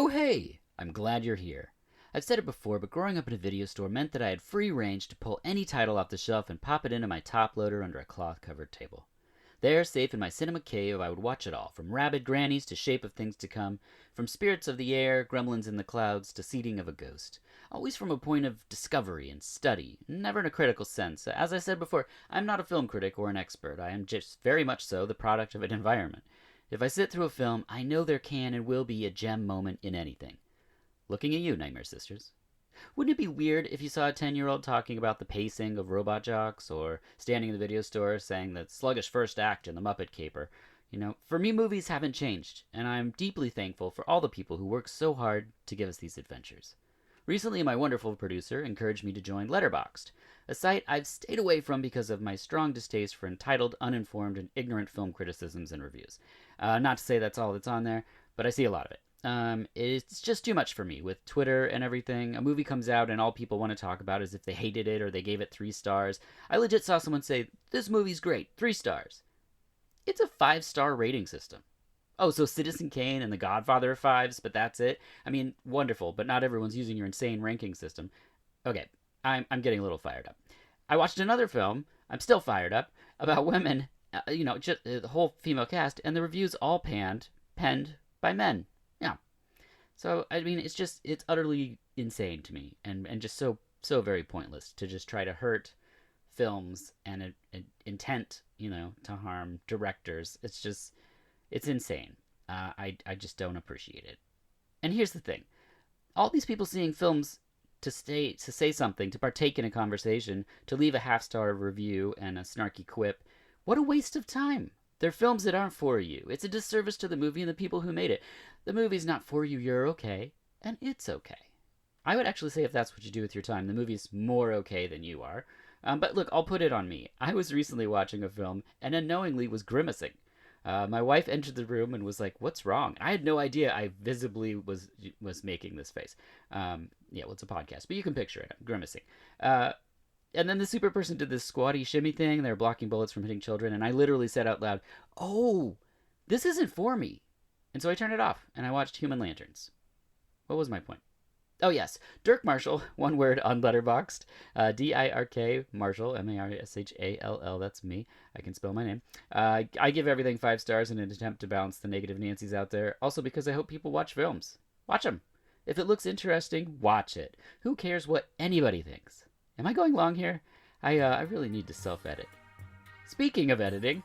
hey! I'm glad you're here. I've said it before, but growing up in a video store meant that I had free range to pull any title off the shelf and pop it into my top loader under a cloth-covered table. There, safe in my cinema cave, I would watch it all, from Rabid Grannies to Shape of Things to Come, from Spirits of the Air, Gremlins in the Clouds to Seeding of a Ghost. Always from a point of discovery and study, never in a critical sense. As I said before, I'm not a film critic or an expert. I am just very much so the product of an environment. If I sit through a film, I know there can and will be a gem moment in anything. Looking at you, Nightmare Sisters. Wouldn't it be weird if you saw a 10-year-old talking about the pacing of Robot Jocks, or standing in the video store saying the sluggish first act in The Muppet Caper? For me, movies haven't changed, and I'm deeply thankful for all the people who work so hard to give us these adventures. Recently, my wonderful producer encouraged me to join Letterboxd, a site I've stayed away from because of my strong distaste for entitled, uninformed, and ignorant film criticisms and reviews. Not to say that's all that's on there, but I see a lot of it. It's just too much for me with Twitter and everything. A movie comes out and all people want to talk about is if they hated it or they gave it 3 stars. I legit saw someone say, "This movie's great, 3 stars." It's a 5-star rating system. Oh, so Citizen Kane and The Godfather are 5s, but that's it? I mean, wonderful, but not everyone's using your insane ranking system. Okay, I'm getting a little fired up. I watched another film, I'm still fired up, about women, just the whole female cast, and the reviews all penned by men. Yeah. So, I mean, it's utterly insane to me, and just so very pointless to just try to hurt films and an intent, to harm directors. It's insane. I just don't appreciate it. And here's the thing. All these people seeing films to say something, to partake in a conversation, to leave a half-star review and a snarky quip, what a waste of time. They're films that aren't for you. It's a disservice to the movie and the people who made it. The movie's not for you, you're okay, and it's okay. I would actually say if that's what you do with your time, the movie's more okay than you are. But look, I'll put it on me. I was recently watching a film and unknowingly was grimacing. My wife entered the room and was like, "What's wrong?" I had no idea I visibly was making this face. It's a podcast, but you can picture it. I'm grimacing. And then the super person did this squatty shimmy thing. They were blocking bullets from hitting children. And I literally said out loud, "Oh, this isn't for me." And so I turned it off and I watched Human Lanterns. What was my point? Oh, yes. Dirk Marshall, one word on Letterboxd. D-I-R-K Marshall, M-A-R-S-H-A-L-L. That's me. I can spell my name. I give everything 5 stars in an attempt to balance the negative Nancys out there. Also because I hope people watch films. Watch them. If it looks interesting, watch it. Who cares what anybody thinks? Am I going long here? I really need to self-edit. Speaking of editing,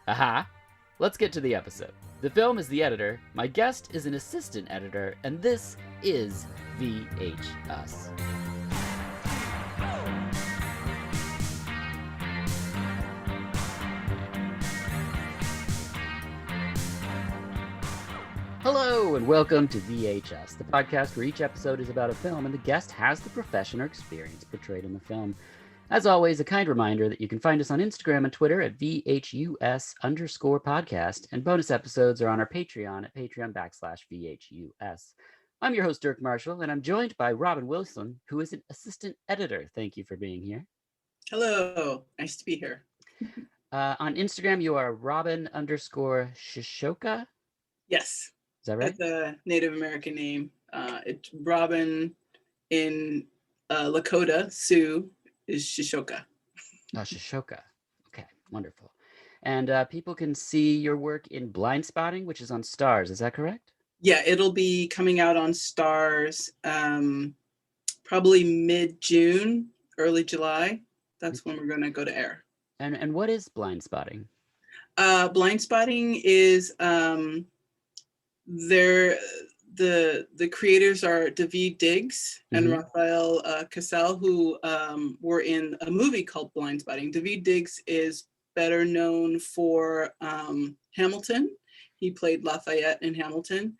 let's get to the episode. The film is the editor, my guest is an assistant editor, and this is VHUs. Hello, and welcome to VHUs, the podcast where each episode is about a film and the guest has the profession or experience portrayed in the film. As always, a kind reminder that you can find us on Instagram and Twitter at VHUS_podcast, and bonus episodes are on our Patreon at patreon.com/VHUS. I'm your host, Dirk Marshall, and I'm joined by Robyn Wlison, who is an assistant editor. Thank you for being here. Hello, nice to be here. On Instagram, you are Robyn_Shishoka? Yes. Is that right? That's a Native American name. It's Robyn in Lakota, Sioux is Shishoka. Oh, Shishoka. Okay, wonderful. And people can see your work in Blind Spotting, which is on Stars. Is that correct? Yeah, it'll be coming out on Stars probably mid-June, early July. That's when we're going to go to air. And what is Blind Spotting? Blind Spotting is the creators are David Diggs and Raphael Cassell, who were in a movie called Blind Spotting. David Diggs is better known for Hamilton. He played Lafayette in Hamilton,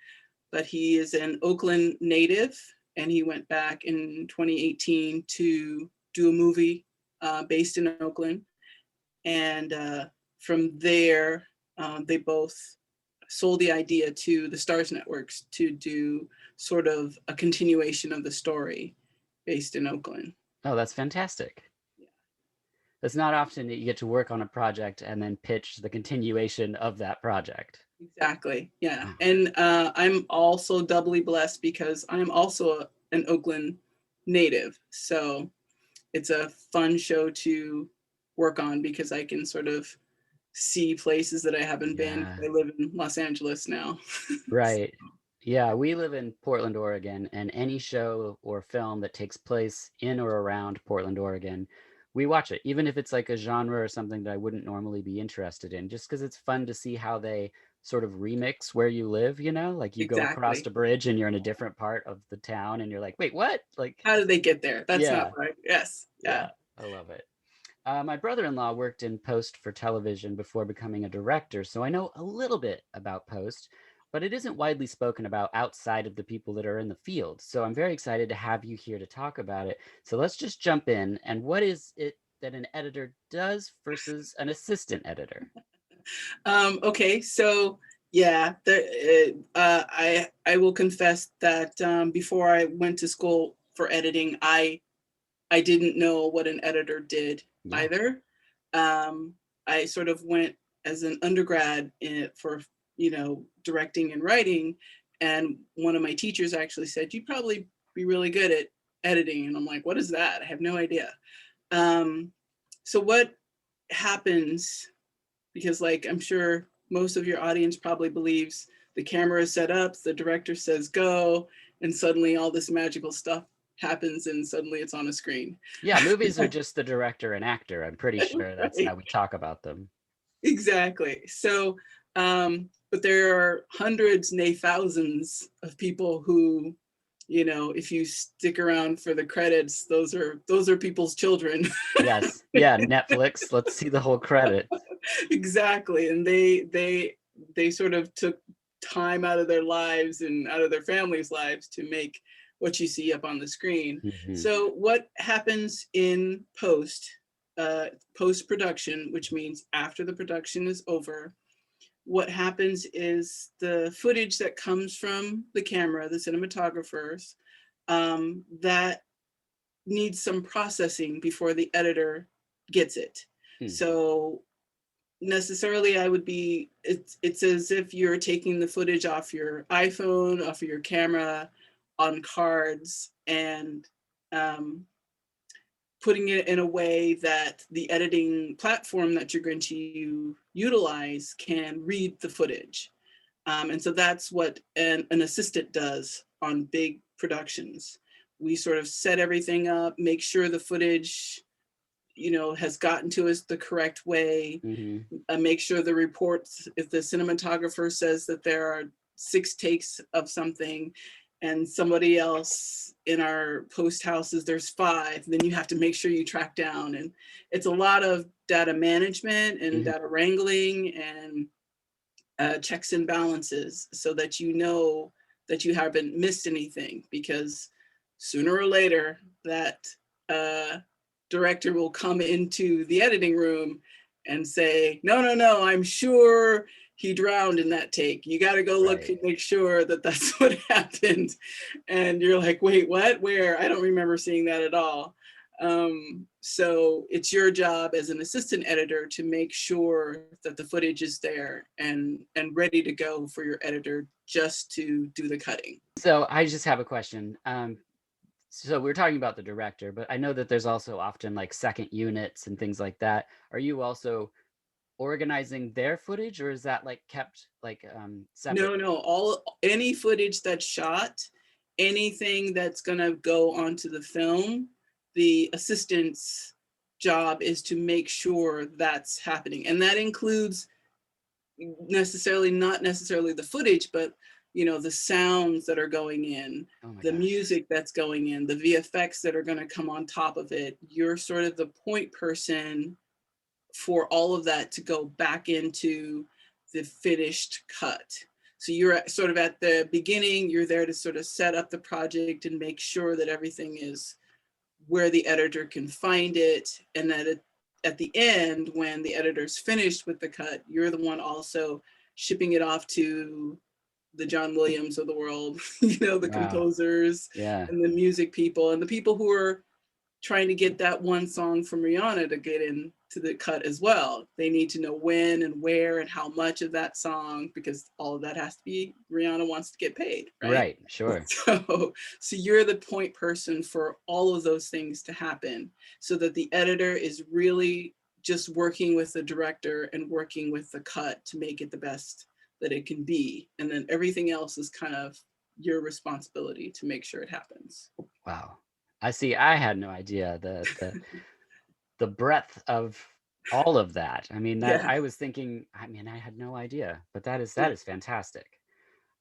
but he is an Oakland native, and he went back in 2018 to do a movie based in Oakland. And from there, they both sold the idea to the Stars Networks to do sort of a continuation of the story based in Oakland. Oh, that's fantastic. Yeah. It's not often that you get to work on a project and then pitch the continuation of that project. Exactly. Yeah. Oh, And I'm also doubly blessed because I'm also an Oakland native. So it's a fun show to work on because I can sort of see places that I haven't been. yeah. I live in Los Angeles now. Right. Yeah, we live in Portland, Oregon, and any show or film that takes place in or around Portland, Oregon, we watch it, even if it's like a genre or something that I wouldn't normally be interested in, just because it's fun to see how they sort of remix where you live, you know? Like you go across Exactly. a bridge and you're in a different part of the town and you're like, wait, what? Like, How did they get there? That's not yeah, right. Yes. Yeah. yeah, I love it. My brother-in-law worked in post for television before becoming a director, so I know a little bit about post, but it isn't widely spoken about outside of the people that are in the field. So I'm very excited to have you here to talk about it. So let's just jump in. And what is it that an editor does versus an assistant editor? Okay. So yeah, I will confess that before I went to school for editing, I didn't know what an editor did Yeah. either. Um, I sort of went as an undergrad for directing and writing, and one of my teachers actually said, "You'd probably be really good at editing," and I'm like, "What is that? I have no idea." Um, so what happens? Because like I'm sure most of your audience probably believes the camera is set up, the director says go, and suddenly all this magical stuff happens, and suddenly it's on a screen. Yeah, movies are just the director and actor. I'm pretty sure that's Right. how we talk about them. Exactly. So, but there are hundreds, nay, thousands of people who, if you stick around for the credits, those are people's children. Yes. Yeah, Netflix. Let's see the whole credit. Exactly, and they sort of took time out of their lives and out of their families' lives to make what you see up on the screen. Hmm. So, what happens in post production, which means after the production is over, what happens is the footage that comes from the camera, the cinematographers, that needs some processing before the editor gets it. Hmm. So necessarily I would be, it's as if you're taking the footage off your iPhone, off of your camera, on cards, and um, putting it in a way that the editing platform that you're going to utilize can read the footage. And so that's what an assistant does on big productions. We sort of set everything up, make sure the footage has gotten to us the correct way, Hmm. make sure the reports, if the cinematographer says that there are 6 takes of something and somebody else in our post houses there's 5, then you have to make sure you track down. And it's a lot of data management and Hmm. data wrangling and checks and balances so that you know that you haven't missed anything, because sooner or later that uh, director will come into the editing room and say, no, no, no, I'm sure he drowned in that take. You got to go look Right. and make sure that that's what happened. And you're like, wait, what? Where? I don't remember seeing that at all. So it's your job as an assistant editor to make sure that the footage is there and ready to go for your editor just to do the cutting. So I just have a question. So we're talking about the director, but I know that there's also often like second units and things like that. Are you also organizing their footage, or is that like kept like separate? No, no, any footage that's shot, anything that's gonna go onto the film, the assistant's job is to make sure that's happening. And that includes not necessarily the footage, but the sounds that are going in, Oh my the gosh. music that's going in, the VFX that are going to come on top of it. You're sort of the point person for all of that to go back into the finished cut. So you're sort of at the beginning, you're there to sort of set up the project and make sure that everything is where the editor can find it, and that at the end, when the editor's finished with the cut, you're the one also shipping it off to the John Williams of the world, the Wow. composers Yeah. and the music people and the people who are trying to get that one song from Rihanna to get into the cut as well. They need to know when and where and how much of that song, because all of that has to be, Rihanna wants to get paid, right? Right, sure. So you're the point person for all of those things to happen, so that the editor is really just working with the director and working with the cut to make it the best that it can be. And then everything else is kind of your responsibility to make sure it happens. Wow. I see. I had no idea the breadth of all of that. I mean, that Yeah. I was thinking, I mean, I had no idea, but that Yeah. is fantastic.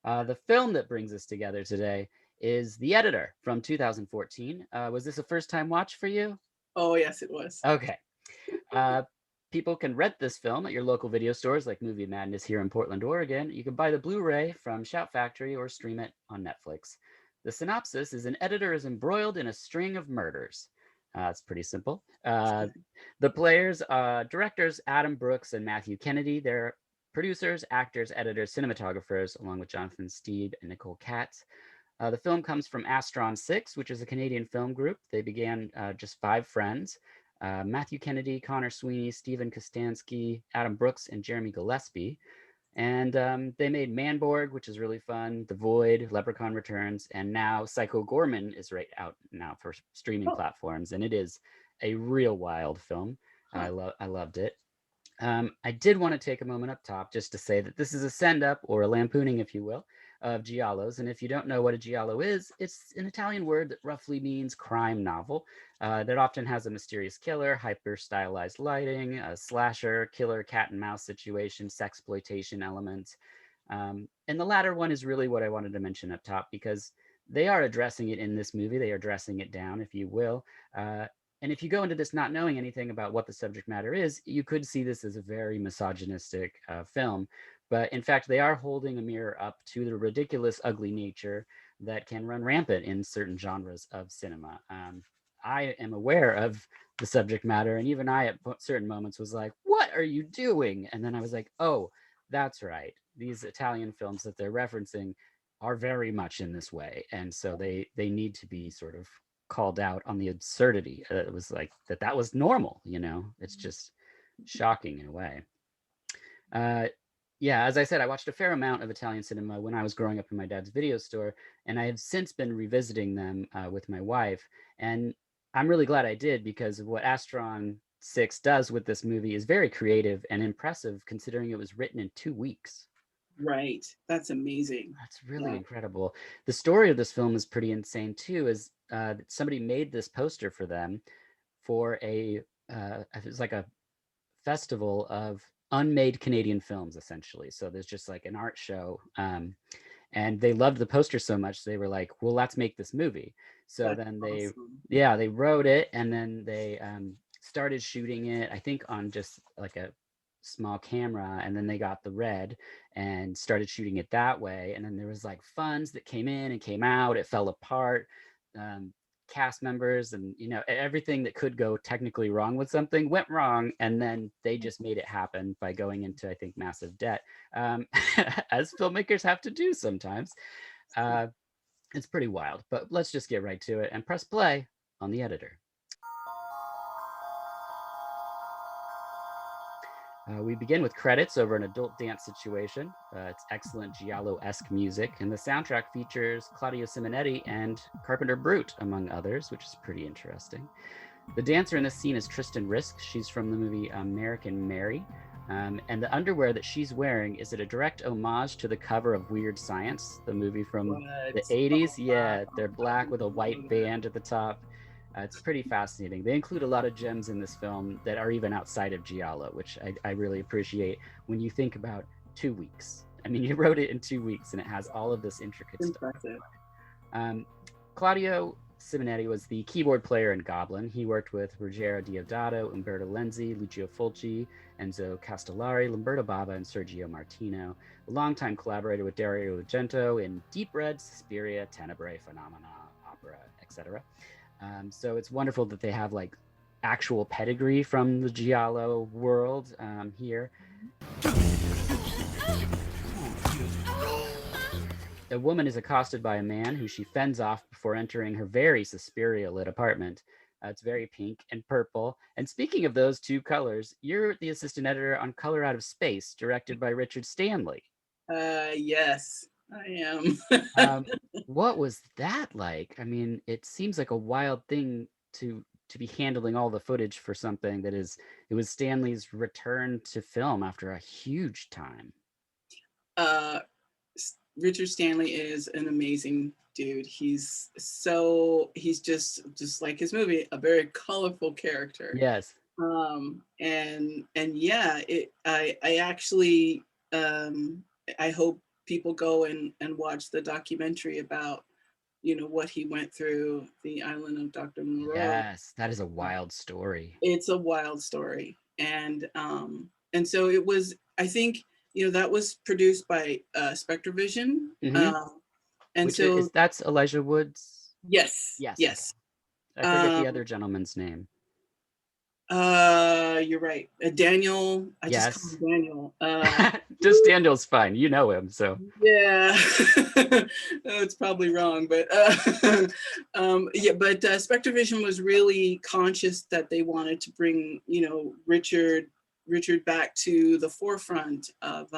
The film that brings us together today is The Editor from 2014. Was this a first time watch for you? Oh, yes, it was. Okay. Uh, People can rent this film at your local video stores like Movie Madness here in Portland, Oregon. You can buy the Blu-ray from Shout Factory or stream it on Netflix. The synopsis is: an editor is embroiled in a string of murders. It's pretty simple. The players, directors Adam Brooks and Matthew Kennedy. They're producers, actors, editors, cinematographers, along with Jonathan Steed and Nicole Katz. The film comes from Astron 6, which is a Canadian film group. They began just 5 friends: Matthew Kennedy, Connor Sweeney, Stephen Kostansky, Adam Brooks, and Jeremy Gillespie. And they made Manborg, which is really fun, The Void, Leprechaun Returns, and now Psycho Gorman is right out now for streaming platforms, and it is a real wild film. I loved it. I did want to take a moment up top just to say that this is a send-up, or a lampooning, if you will, of giallos. And if you don't know what a giallo is, it's an Italian word that roughly means crime novel that often has a mysterious killer, hyper-stylized lighting, a slasher, killer, cat and mouse situation, sexploitation elements. And the latter one is really what I wanted to mention up top, because they are addressing it in this movie. They are dressing it down, if you will. And if you go into this not knowing anything about what the subject matter is, you could see this as a very misogynistic film. But in fact, they are holding a mirror up to the ridiculous, ugly nature that can run rampant in certain genres of cinema. I am aware of the subject matter, and even I at certain moments was like, what are you doing? And then I was like, oh, that's right. These Italian films that they're referencing are very much in this way. And so they need to be sort of called out on the absurdity. It was like that was normal, you know. It's just shocking in a way. Yeah, as I said, I watched a fair amount of Italian cinema when I was growing up in my dad's video store, and I have since been revisiting them with my wife. And I'm really glad I did, because what Astron 6 does with this movie is very creative and impressive, considering it was written in 2 weeks. Right. That's amazing. That's really incredible. The story of this film is pretty insane too, is somebody made this poster for them for it was like a festival of unmade Canadian films, essentially. So there's just like an art show. And they loved the poster so much, they were like, well, let's make this movie. So then they wrote it, and then they started shooting it, I think on just like a small camera, and then they got the red and started shooting it that way. And then there was like funds that came in and came out, it fell apart. Cast members and, you know, everything that could go technically wrong with something went wrong, and then they just made it happen by going into, I think, massive debt, as filmmakers have to do sometimes. It's pretty wild, but let's just get right to it and press play on The Editor. We begin with credits over an adult dance situation. It's excellent giallo-esque music, and the soundtrack features Claudio Simonetti and Carpenter Brut, among others, which is pretty interesting. The dancer in this scene is Tristan Risk. She's from the movie American Mary. And the underwear that she's wearing is a direct homage to the cover of Weird Science, the movie from the 80s. Yeah, they're black with a white band at the top. It's pretty fascinating. They include a lot of gems in this film that are even outside of giallo, which I really appreciate when you think about 2 weeks. I mean, you wrote it in 2 weeks, and it has all of this intricate stuff. Claudio Simonetti was the keyboard player in Goblin. He worked with Ruggero Deodato, Umberto Lenzi, Lucio Fulci, Enzo Castellari, Lamberto Bava, and Sergio Martino. A longtime collaborator with Dario Argento in Deep Red, Suspiria, Tenebrae, Phenomena, Opera, etc. So it's wonderful that they have like actual pedigree from the giallo world here. A woman is accosted by a man who she fends off before entering her very Suspiria-lit apartment. It's very pink and purple. And speaking of those two colors, you're the assistant editor on Color Out of Space, directed by Richard Stanley. Yes, I am. Um, what was that like? I mean, it seems like a wild thing to be handling all the footage for something that is it was Stanley's return to film after a huge time. uh, Richard Stanley is an amazing dude. He's just like his movie, a very colorful character. Yes. And yeah, I actually I hope people go and watch the documentary about what he went through the island of Dr. Moreau. Yes, that is a wild story. It's a wild story, and so it was. I think that was produced by Spectrovision, Hmm. and Which so is that's Elijah Wood's? yes, Yes, okay. yes. I forget the Um, other gentleman's name. you're right. Daniel, I just call Yes. him Daniel. Just Daniel's fine. You know him, so. Yeah, it's probably wrong, but yeah, but Spectrovision was really conscious that they wanted to bring, Richard back to the forefront of,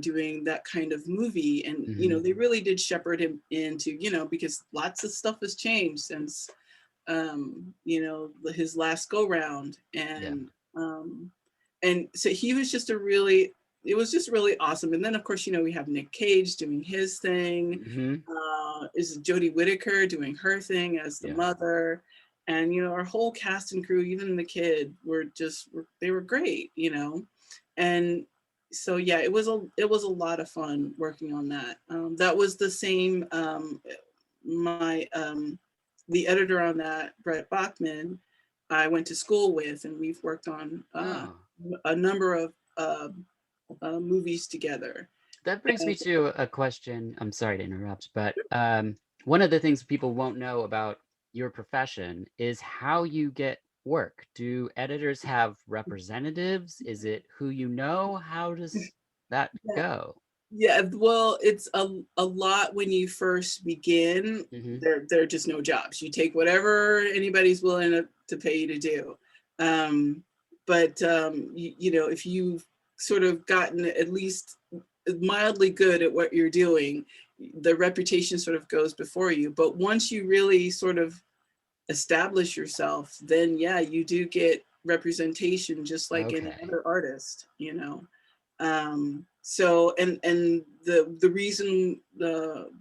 doing that kind of movie, and Mhm. they really did shepherd him into, because lots of stuff has changed since, his last go round, Yeah. and so he was just it was just really awesome. And then of course, we have Nick Cage doing his thing, Mhm. is Jodie Whittaker doing her thing as the Yeah. mother, and our whole cast and crew, even the kid, they were great, and so yeah, it was a lot of fun working on that. That was the same. My The editor on that, Brett Bachman, I went to school with, and we've worked on Oh. a number of movies together. That brings me And, to a question. I'm sorry to interrupt, but one of the things people won't know about your profession is how you get work. Do editors have representatives? Is it who you know? How does that yeah, go? yeah, well, it's a lot when you first begin. Hmm. There are just no jobs. You take whatever anybody's willing to pay you to do. But if you've sort of gotten at least mildly good at what you're doing, the reputation sort of goes before you. But once you really sort of establish yourself, then yeah, you do get representation just like any Okay. other artist. So and the reason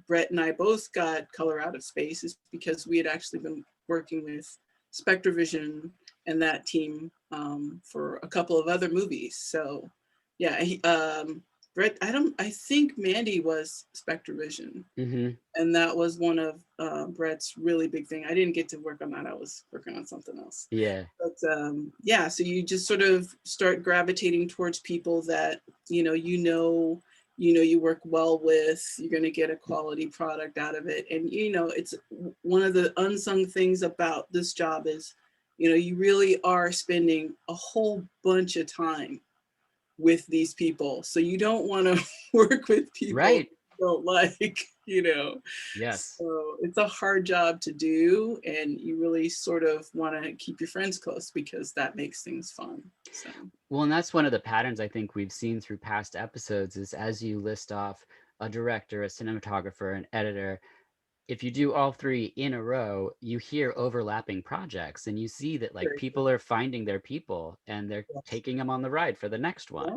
Brett and I both got Color Out of Space is because we had actually been working with Spectrovision and that team, for a couple of other movies. So yeah, Brett, I think Mandy was Spectrovision, Hmm. and that was one of Brett's really big thing. I didn't get to work on that. I was working on something else. Yeah. But yeah, so you just sort of start gravitating towards people that you work well with. You're going to get a quality product out of it, and it's one of the unsung things about this job is, you really are spending a whole bunch of time with these people. So you don't want to work with people Right. you don't like. Yes. So it's a hard job to do, and you really sort of want to keep your friends close because that makes things fun. So Well, and that's one of the patterns I think we've seen through past episodes is as you list off a director, a cinematographer, an editor, if you do all three in a row, you hear overlapping projects and you see that like very people are finding their people and they're cool. taking them on the ride for the next Yeah, one.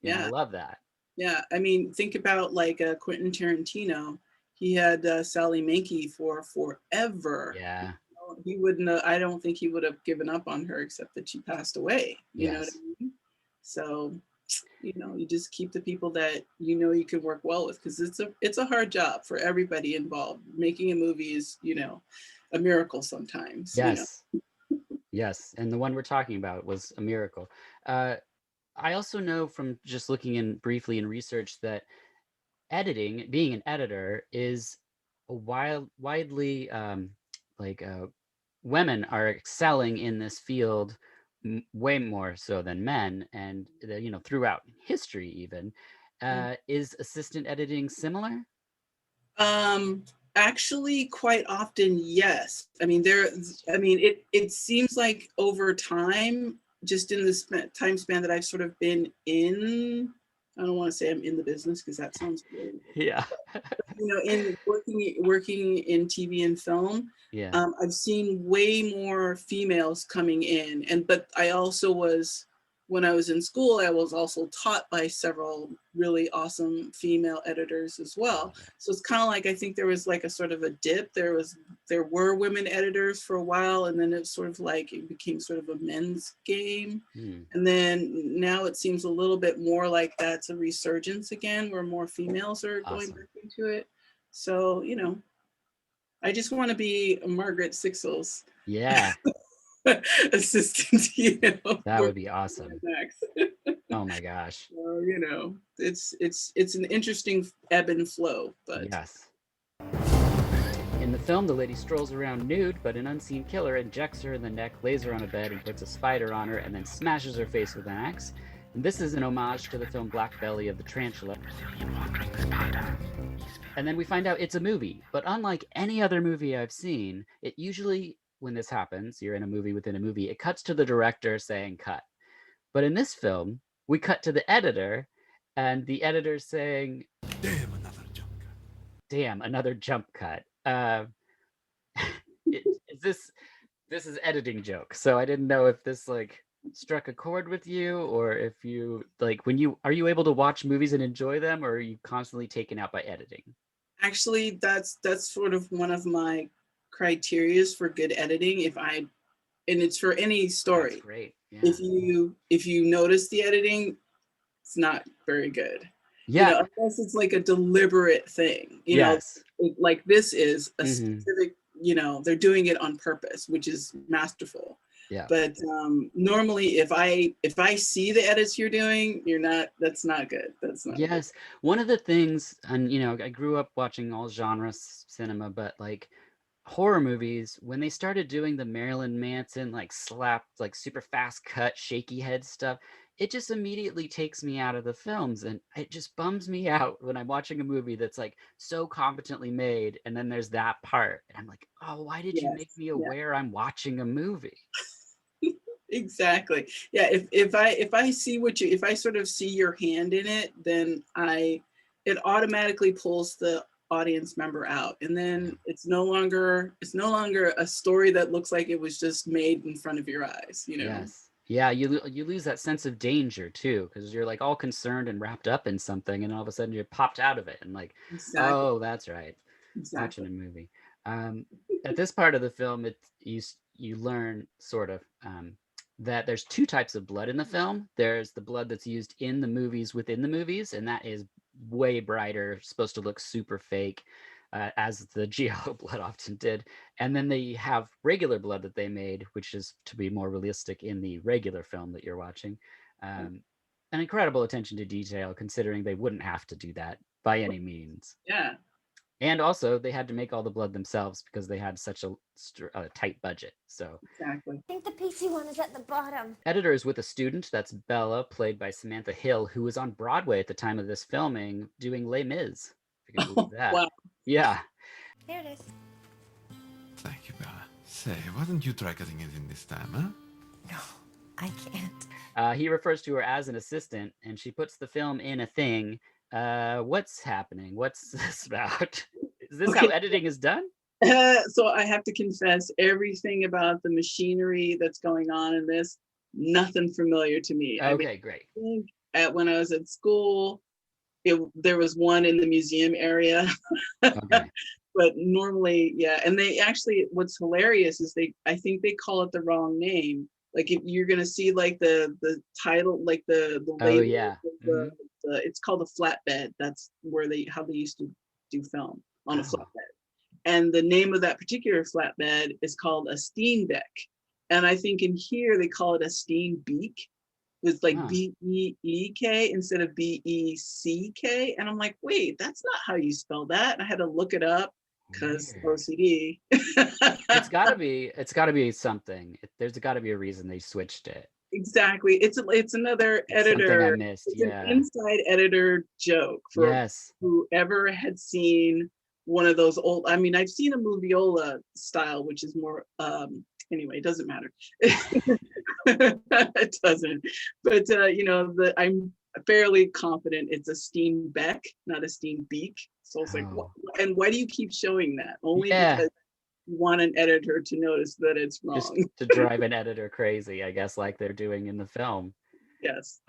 And I yeah, love that. yeah. I mean, think about like Quentin Tarantino. He had Sally Menke for forever. Yeah. He wouldn't. I don't think he would have given up on her except that she passed away. You know what Yes. I mean? So you just keep the people that you can work well with, because it's a hard job for everybody involved. Making a movie is a miracle sometimes. Yes. Yes. And the one we're talking about was a miracle. Uh, I also know from just looking in briefly in research that editing, being an editor, is a widely like women are excelling in this field way more so than men, and throughout history even. Is assistant editing similar? Actually, quite often, yes. I mean, it seems like over time, just in this time span that I've sort of been in, I don't want to say I'm in the business because that sounds weird. Yeah. In working in TV and film, Yeah. I've seen way more females coming in, but I also was, when I was in school, I was also taught by several really awesome female editors as well. So it's kind of like, I think there was like a sort of a dip. There were women editors for a while, and then it's sort of like it became sort of a men's game. And then now it seems a little bit more like that's a resurgence again, where more females are going back into it. So, I just want to be a Margaret Sixels. Yeah. Assistant, that would be awesome. Oh my gosh. So, it's an interesting ebb and flow, but yes. In the film, the lady strolls around nude, but an unseen killer injects her in the neck, lays her on a bed, and puts a spider on her, and then smashes her face with an axe. And this is an homage to the film Black Belly of the Tarantula. And then we find out it's a movie, but unlike any other movie I've seen, it usually, when this happens, you're in a movie within a movie, it cuts to the director saying cut. But in this film, we cut to the editor, and the editor's saying, "Damn, another jump cut." Damn, another jump cut. This is editing joke, so I didn't know if this like struck a chord with you, or if you like are you able to watch movies and enjoy them, or are you constantly taken out by editing? Actually, that's sort of one of my criterias for good editing. And it's for any story. That's great. Yeah. If you notice the editing, it's not very good. Yeah. Unless it's like a deliberate thing. Yes. Like this is a specific, they're doing it on purpose, which is masterful. Yeah. But normally, if I see the edits you're doing, that's not good. That's not. Yes. Good. One of the things, and I grew up watching all genres cinema, but like horror movies, when they started doing the Marilyn Manson like slapped, like super fast cut, shaky head stuff, it just immediately takes me out of the films, and it just bums me out when I'm watching a movie that's like so competently made, and then there's that part, and I'm like, oh, why did you make me aware I'm watching a movie? Exactly. Yeah. If I see if I sort of see your hand in it, then it automatically pulls the audience member out, and then it's no longer a story that looks like it was just made in front of your eyes. Yes. Yeah, you lose that sense of danger too, because you're like all concerned and wrapped up in something, and all of a sudden you're popped out of it, and like, exactly. Oh, that's right. Exactly. Watching a movie. At this part of the film, you learn sort of that there's two types of blood in the film. There's the blood that's used in the movies within the movies, and that is way brighter, supposed to look super fake, as the giallo blood often did. And then they have regular blood that they made, which is to be more realistic in the regular film that you're watching. An incredible attention to detail, considering they wouldn't have to do that by any means. Yeah. And also, they had to make all the blood themselves because they had such a tight budget. So exactly. I think the PC one is at the bottom. Editor is with a student. That's Bella, played by Samantha Hill, who was on Broadway at the time of this filming, doing Les Mis. If you can believe that. Wow. Yeah. There it is. Thank you, Bella. Say, why don't you try cutting it in this time, huh? No, I can't. He refers to her as an assistant, and she puts the film in a thing. What's happening? What's this about? Is this how editing is done? So I have to confess, everything about the machinery that's going on in this, nothing familiar to me. Okay, great. When I was at school, there was one in the museum area. Okay. But normally, yeah. And they actually, what's hilarious is I think they call it the wrong name. Like if you're gonna see like the title, like the label, oh yeah, it's called a flatbed. That's how they used to do film, on a flatbed. And the name of that particular flatbed is called a Steenbeck. And I think in here they call it a Steenbeek. It's like B-E-E-K instead of B-E-C-K. And I'm like, wait, that's not how you spell that. And I had to look it up because OCD. It's gotta be something. There's gotta be a reason they switched it. Exactly. It's another editor. Something I missed. It's an inside editor joke for whoever had seen one of those old, I mean, I've seen a moviola style, which is more, anyway, it doesn't matter. It doesn't. But, I'm fairly confident it's a steam beck, not a steam beak. So it's like, and why do you keep showing that? Only because you want an editor to notice that it's wrong. Just to drive an editor crazy, I guess, like they're doing in the film. Yes.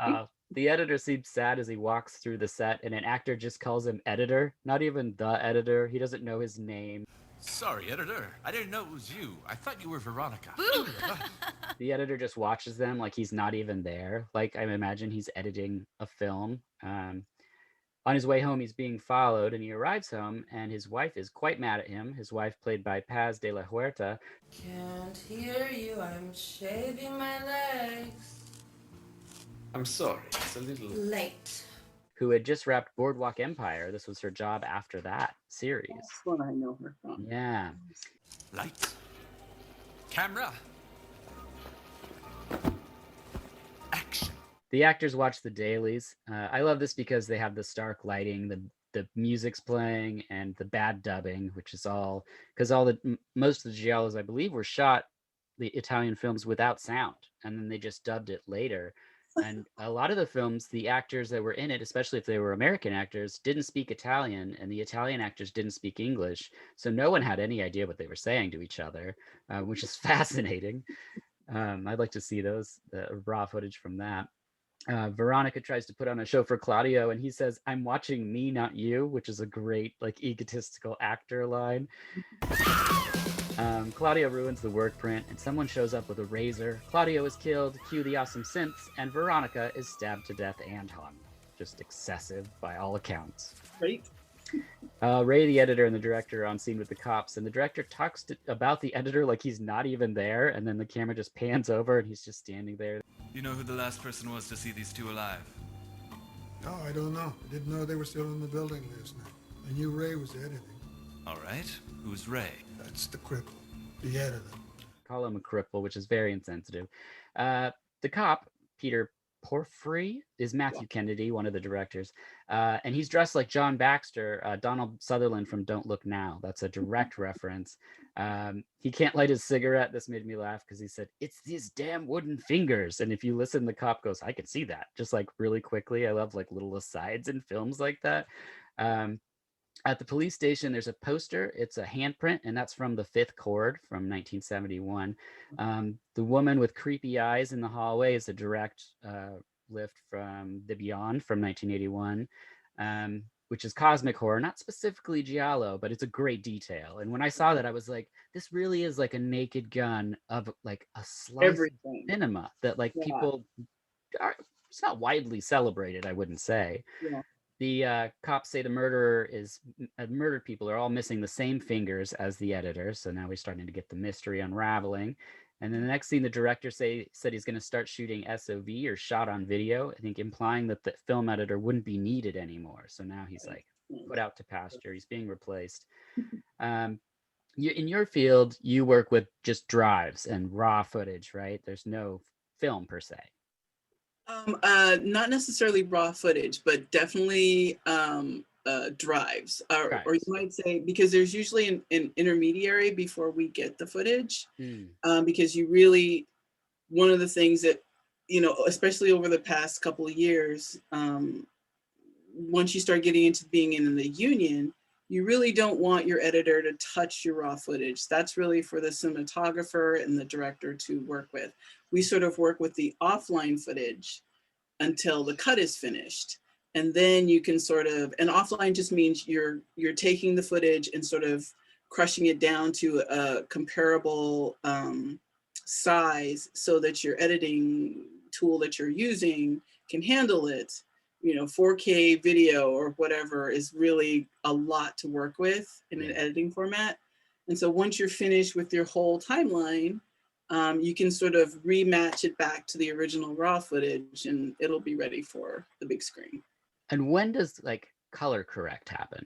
The editor seems sad as he walks through the set, and an actor just calls him editor, not even the editor. He doesn't know his name. Sorry, editor. I didn't know it was you. I thought you were Veronica. The editor just watches them like he's not even there. Like, I imagine he's editing a film. On his way home, he's being followed, and he arrives home, and his wife is quite mad at him. His wife, played by Paz de la Huerta. Can't hear you. I'm shaving my legs. I'm sorry, it's a little late. Who had just wrapped Boardwalk Empire. This was her job after that series. That's what I know her from. Yeah. Lights. Camera. Action. The actors watch the dailies. I love this because they have the stark lighting, the music's playing, and the bad dubbing, which is all because most of the giallos, I believe, were shot, the Italian films, without sound, and then they just dubbed it later. And a lot of the films, the actors that were in it, especially if they were American actors, didn't speak Italian, and the Italian actors didn't speak English. So no one had any idea what they were saying to each other, which is fascinating. I'd like to see those raw footage from that. Veronica tries to put on a show for Claudio, and he says, "I'm watching me, not you," which is a great, like, egotistical actor line. Claudio ruins the work print, and someone shows up with a razor. Claudio is killed, cue the awesome synths, and Veronica is stabbed to death and hung. Just excessive by all accounts. Right. Ray, the editor, and the director are on scene with the cops, and the director talks about the editor like he's not even there, and then the camera just pans over and he's just standing there. You know who the last person was to see these two alive? No, I don't know. I didn't know they were still in the building last night. I knew Ray was editing. All right. Who's Ray? That's the cripple, the editor. Call him a cripple, which is very insensitive. The cop, Peter Porphyry, is Matthew Kennedy, one of the directors. And he's dressed like John Baxter, Donald Sutherland from Don't Look Now. That's a direct reference. He can't light his cigarette. This made me laugh because he said, "It's these damn wooden fingers." And if you listen, the cop goes, "I can see that," just like really quickly. I love like little asides in films like that. At the police station, there's a poster. It's a handprint, and that's from The Fifth Chord from 1971. The woman with creepy eyes in the hallway is a direct lift from The Beyond from 1981, which is cosmic horror, not specifically giallo, but it's a great detail. And when I saw that, I was like, this really is like a Naked Gun of like a slice of cinema that like people are, it's not widely celebrated, I wouldn't say. Yeah. The cops say the murdered people are all missing the same fingers as the editor. So now we're starting to get the mystery unraveling. And then the next scene, the director said he's going to start shooting SOV, or shot on video, I think implying that the film editor wouldn't be needed anymore. So now he's like put out to pasture. He's being replaced. In your field, you work with just drives and raw footage, right? There's no film per se. Not necessarily raw footage, but definitely drives, or you might say, because there's usually an intermediary before we get the footage, because you really, one of the things that, especially over the past couple of years, once you start getting into being in the union, you really don't want your editor to touch your raw footage. That's really for the cinematographer and the director to work with. We sort of work with the offline footage until the cut is finished. And then you can sort of, and offline just means you're taking the footage and sort of crushing it down to a comparable size so that your editing tool that you're using can handle it. 4K video or whatever is really a lot to work with in an editing format. And so once you're finished with your whole timeline, you can sort of rematch it back to the original raw footage, and it'll be ready for the big screen. And when does like color correct happen?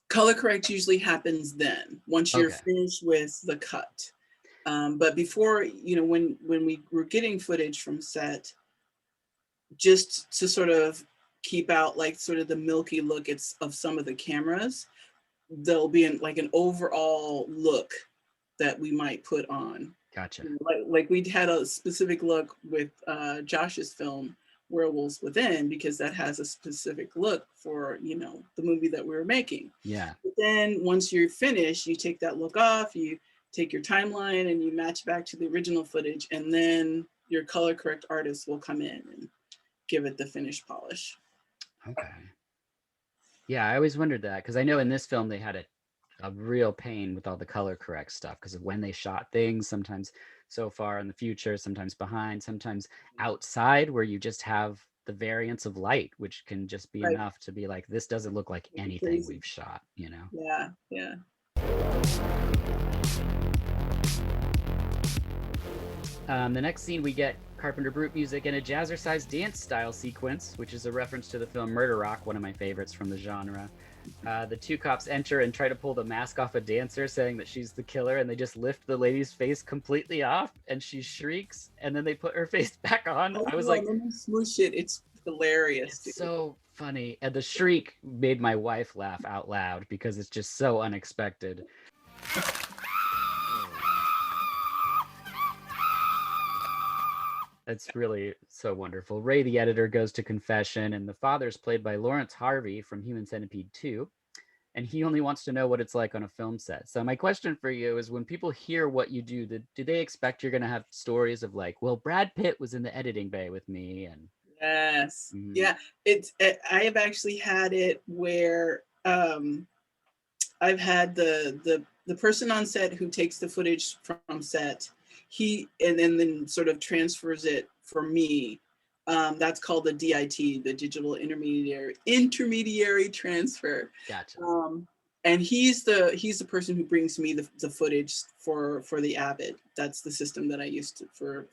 Color correct usually happens then, once you're finished with the cut. But before, when we were getting footage from set, just to sort of keep out like sort of the milky look of some of the cameras, there'll be an overall look that we might put on. Gotcha. Like we had a specific look with Josh's film Werewolves Within, because that has a specific look for, you know, the movie that we were making. Yeah. But then once you're finished, you take that look off, you take your timeline and you match back to the original footage, and then your color correct artist will come in and give it the finished polish. Okay. Yeah, I always wondered that, because I know in this film they had a real pain with all the color correct stuff because of when they shot things, sometimes so far in the future, sometimes behind, sometimes outside, where you just have the variance of light, which can just be Right. enough to be like, this doesn't look like anything Crazy. we've shot, you know? Yeah, yeah. The next scene, we get Carpenter Brute music and a jazzercise dance style sequence, which is a reference to the film Murder Rock, one of my favorites from the genre. The two cops enter and try to pull the mask off a dancer, saying that she's the killer, and they just lift the lady's face completely off, and she shrieks, and then they put her face back on. I was like, let me smoosh it. It's hilarious. It's so funny. And the shriek made my wife laugh out loud because it's just so unexpected. It's really so wonderful. Ray, the editor, goes to confession, and the father's played by Lawrence Harvey from Human Centipede 2. And he only wants to know what it's like on a film set. So my question for you is, when people hear what you do they expect you're going to have stories of like, well, Brad Pitt was in the editing bay with me? And Yes. Yeah. I have actually had it where I've had the person on set who takes the footage from set, and then sort of transfers it for me. That's called the DIT, the digital intermediary transfer. Gotcha. And he's the person who brings me the footage for the Avid. That's the system that I used for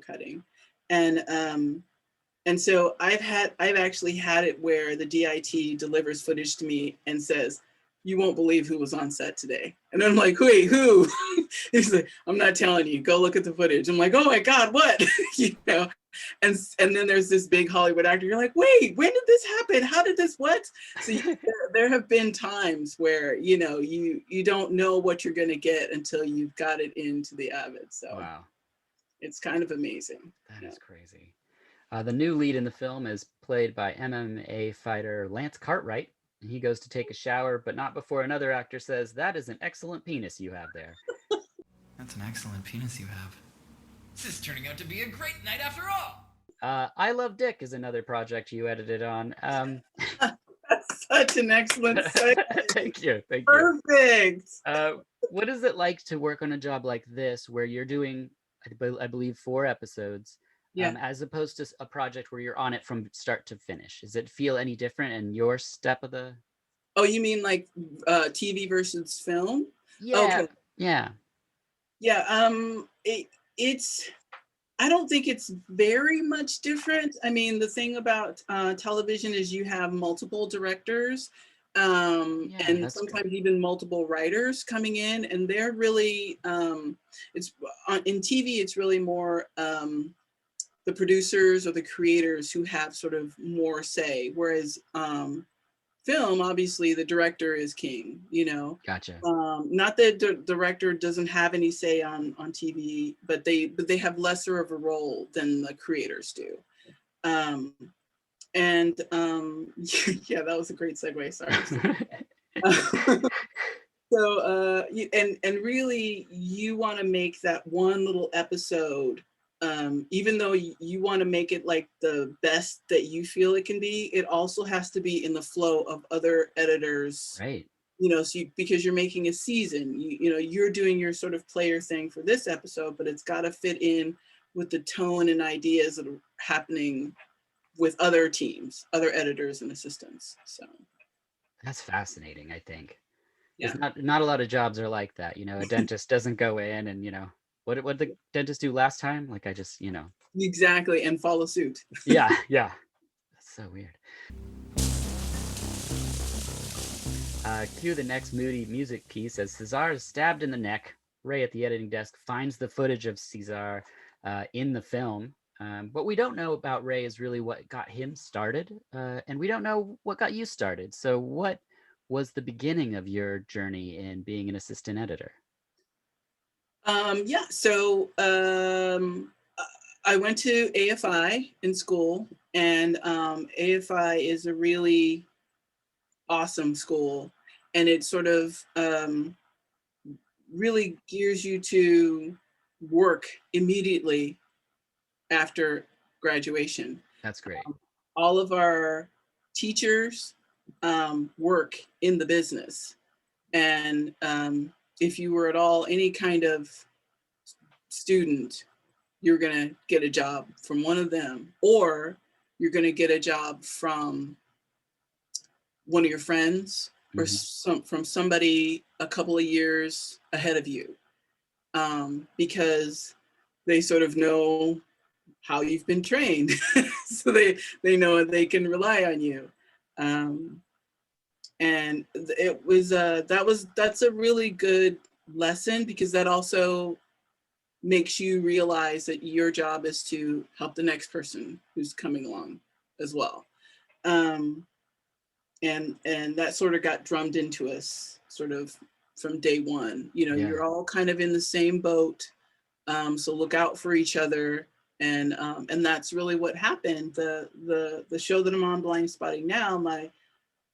cutting. And so I've actually had it where the DIT delivers footage to me and says, "You won't believe who was on set today." And I'm like, "Wait, who?" He's like, "I'm not telling you. Go look at the footage." I'm like, "Oh my God, what?" You know. And then there's this big Hollywood actor. You're like, "Wait, when did this happen? How did this what?" So there have been times where, you know, you don't know what you're going to get until you've got it into the Avid. So wow, it's kind of amazing. That is crazy. The new lead in the film is played by MMA fighter Lance Cartwright. He goes to take a shower, but not before another actor says, "That is an excellent penis you have there." That's an excellent penis you have. This is turning out to be a great night after all. I Love Dick is another project you edited on. That's such an excellent segue. Thank you. Perfect. What is it like to work on a job like this, where you're doing, I believe, 4 episodes, as opposed to a project where you're on it from start to finish? Does it feel any different in your step of the... Oh, you mean like TV versus film? Yeah. Okay. Yeah. Yeah. It's, I don't think it's very much different. I mean, the thing about television is you have multiple directors and sometimes even multiple writers coming in, and they're really, it's in TV, it's really more the producers or the creators who have sort of more say, whereas film, obviously the director is king, you know. Gotcha. Not that the director doesn't have any say on TV, but they have lesser of a role than the creators do. Yeah, that was a great segue. Sorry. So and really, you want to make that one little episode. Even though you want to make it like the best that you feel it can be, it also has to be in the flow of other editors. Right. You know, so because you're making a season, you know, you're doing your sort of player thing for this episode, but it's got to fit in with the tone and ideas that are happening with other teams, other editors and assistants. So that's fascinating, I think. Yeah. Not a lot of jobs are like that. You know, a dentist doesn't go in and, you know, what did the dentist do last time? Like, I just, you know. Exactly, and follow suit. Yeah. That's so weird. Cue the next moody music piece as Cesar is stabbed in the neck. Ray at the editing desk finds the footage of Cesar in the film. What we don't know about Ray is really what got him started. And we don't know what got you started. So what was the beginning of your journey in being an assistant editor? Yeah, so I went to AFI in school, and AFI is a really awesome school, and it sort of really gears you to work immediately after graduation. That's great. All of our teachers work in the business, and if you were at all any kind of student, you're going to get a job from one of them, or you're going to get a job from one of your friends, or from somebody a couple of years ahead of you, because they sort of know how you've been trained. So they know they can rely on you. And it was that's a really good lesson, because that also makes you realize that your job is to help the next person who's coming along as well. And that sort of got drummed into us sort of from day one. You know, you're all kind of in the same boat, so look out for each other. And that's really what happened. The show that I'm on, Blind Spotting now,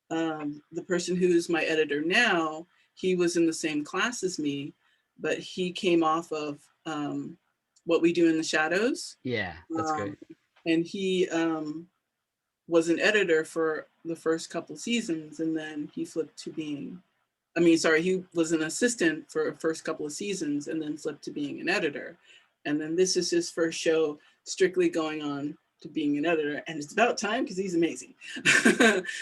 the person who's my editor now, he was in the same class as me, but he came off of What We Do in the Shadows. Yeah, that's great. And he was an editor for the first couple seasons, and then he flipped to being, he was an assistant for the first couple of seasons and then flipped to being an editor. And then this is his first show strictly going on to being an editor, and it's about time, because he's amazing.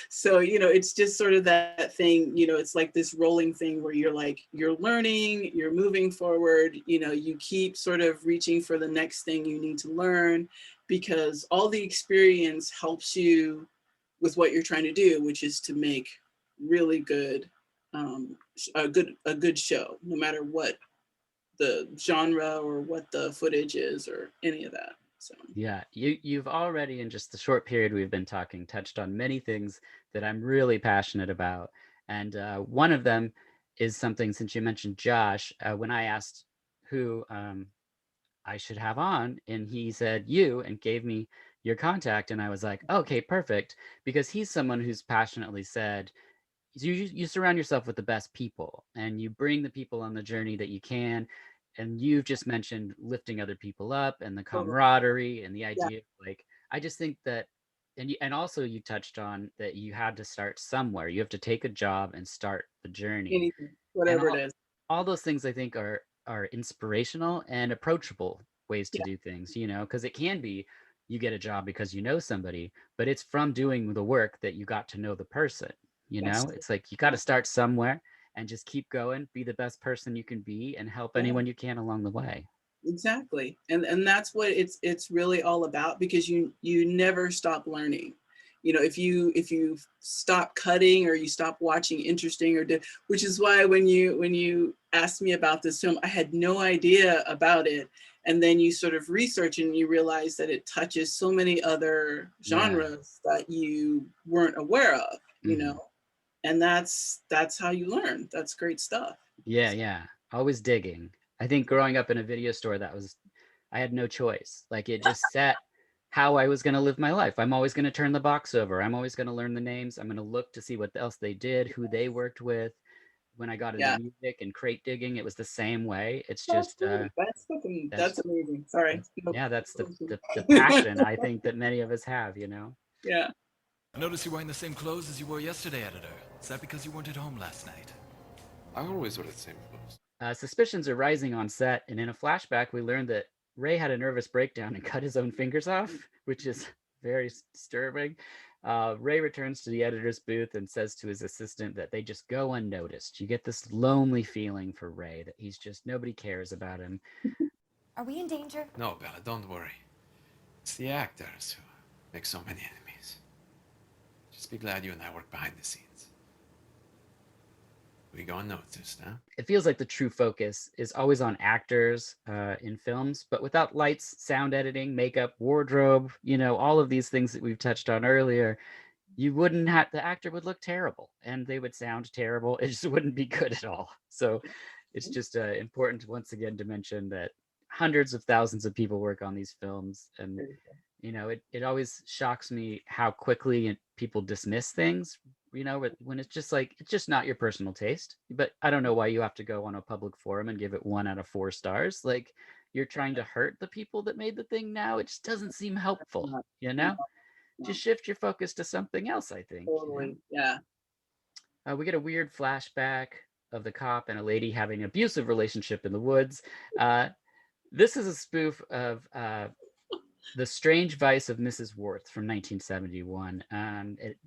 So, you know, it's just sort of that thing, you know, it's like this rolling thing where you're like, you're learning, you're moving forward, you know, you keep sort of reaching for the next thing you need to learn, because all the experience helps you with what you're trying to do, which is to make really good, a good show, no matter what the genre or what the footage is or any of that. So yeah, you've already, in just the short period we've been talking, touched on many things that I'm really passionate about. And one of them is something, since you mentioned Josh, when I asked who I should have on, and he said you, and gave me your contact, and I was like, okay, perfect, because he's someone who's passionately said, you surround yourself with the best people, and you bring the people on the journey that you can. And you've just mentioned lifting other people up, and the camaraderie, and the idea of, like, I just think that, and also you touched on that you had to start somewhere. You have to take a job and start the journey. anything, whatever it is. All those things, I think, are inspirational and approachable ways to do things, you know, because it can be you get a job because you know somebody, but it's from doing the work that you got to know the person, you know. It's like you got to start somewhere and just keep going, be the best person you can be, and help anyone you can along the way. Exactly. And that's what it's really all about, because you never stop learning. You know, if you stop cutting, or you stop watching interesting, which is why when you asked me about this film, I had no idea about it. And then you sort of research and you realize that it touches so many other genres that you weren't aware of, you know. And that's how you learn. That's great stuff. Yeah. Always digging. I think growing up in a video store, I had no choice. Like, it just set how I was going to live my life. I'm always going to turn the box over. I'm always going to learn the names. I'm going to look to see what else they did, who they worked with. When I got into music and crate digging, it was the same way. It's just that's amazing. Sorry. Yeah, that's the passion I think that many of us have, you know. Yeah. I noticed you're wearing the same clothes as you wore yesterday, editor. Is that because you weren't at home last night? I always wear the same clothes. Suspicions are rising on set, and in a flashback, we learned that Ray had a nervous breakdown and cut his own fingers off, which is very disturbing. Ray returns to the editor's booth and says to his assistant that they just go unnoticed. You get this lonely feeling for Ray, that he's just, nobody cares about him. Are we in danger? No, Bella, don't worry. It's the actors who make so many enemies. Just be glad you and I work behind the scenes. We go unnoticed, huh? It feels like the true focus is always on actors in films, but without lights, sound editing, makeup, wardrobe, you know, all of these things that we've touched on earlier, you wouldn't have, the actor would look terrible and they would sound terrible. It just wouldn't be good at all. So it's just important once again to mention that hundreds of thousands of people work on these films, and it always shocks me how quickly people dismiss things, when it's just like, it's just not your personal taste. But I don't know why you have to go on a public forum and give it 1 out of 4 stars. Like, you're trying to hurt the people that made the thing now. It just doesn't seem helpful, No, just shift your focus to something else, I think. totally. Yeah. We get a weird flashback of the cop and a lady having an abusive relationship in the woods. This is a spoof of The Strange Vice of Mrs. Worth from 1971.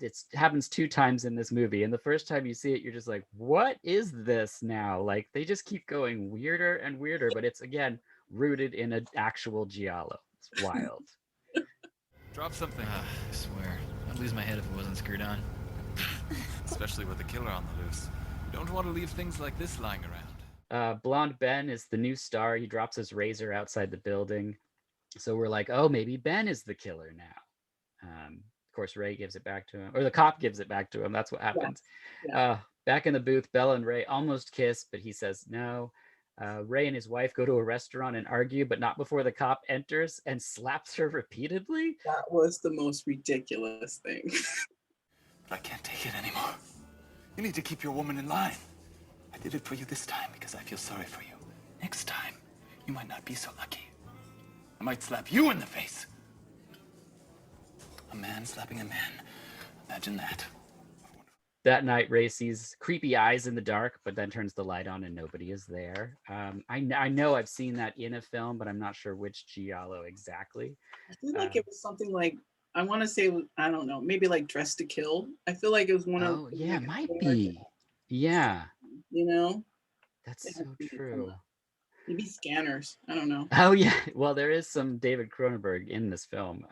It happens 2 times in this movie. And the first time you see it, you're just like, what is this now? Like, they just keep going weirder and weirder, but it's, again, rooted in an actual giallo. It's wild. Drop something. I swear. I'd lose my head if it wasn't screwed on. Especially with the killer on the loose. You don't want to leave things like this lying around. Blonde Ben is the new star. He drops his razor outside the building. So we're like, oh, maybe Ben is the killer now. Of course, Ray gives it back to him, or the cop gives it back to him. That's what happens. Yeah. Back in the booth, Bella and Ray almost kiss, but he says no. Ray and his wife go to a restaurant and argue, but not before the cop enters and slaps her repeatedly. That was the most ridiculous thing. But I can't take it anymore. You need to keep your woman in line. I did it for you this time because I feel sorry for you. Next time, you might not be so lucky. I might slap you in the face. A man slapping a man. Imagine that. That night, Ray sees creepy eyes in the dark, but then turns the light on and nobody is there. I know I've seen that in a film, but I'm not sure which giallo exactly. I feel like it was something like, I want to say, I don't know, maybe like Dress to Kill. I feel like it was one of. Oh, yeah, it might be. Yeah. That's so true. Maybe Scanners. I don't know. Oh, yeah. Well, there is some David Cronenberg in this film.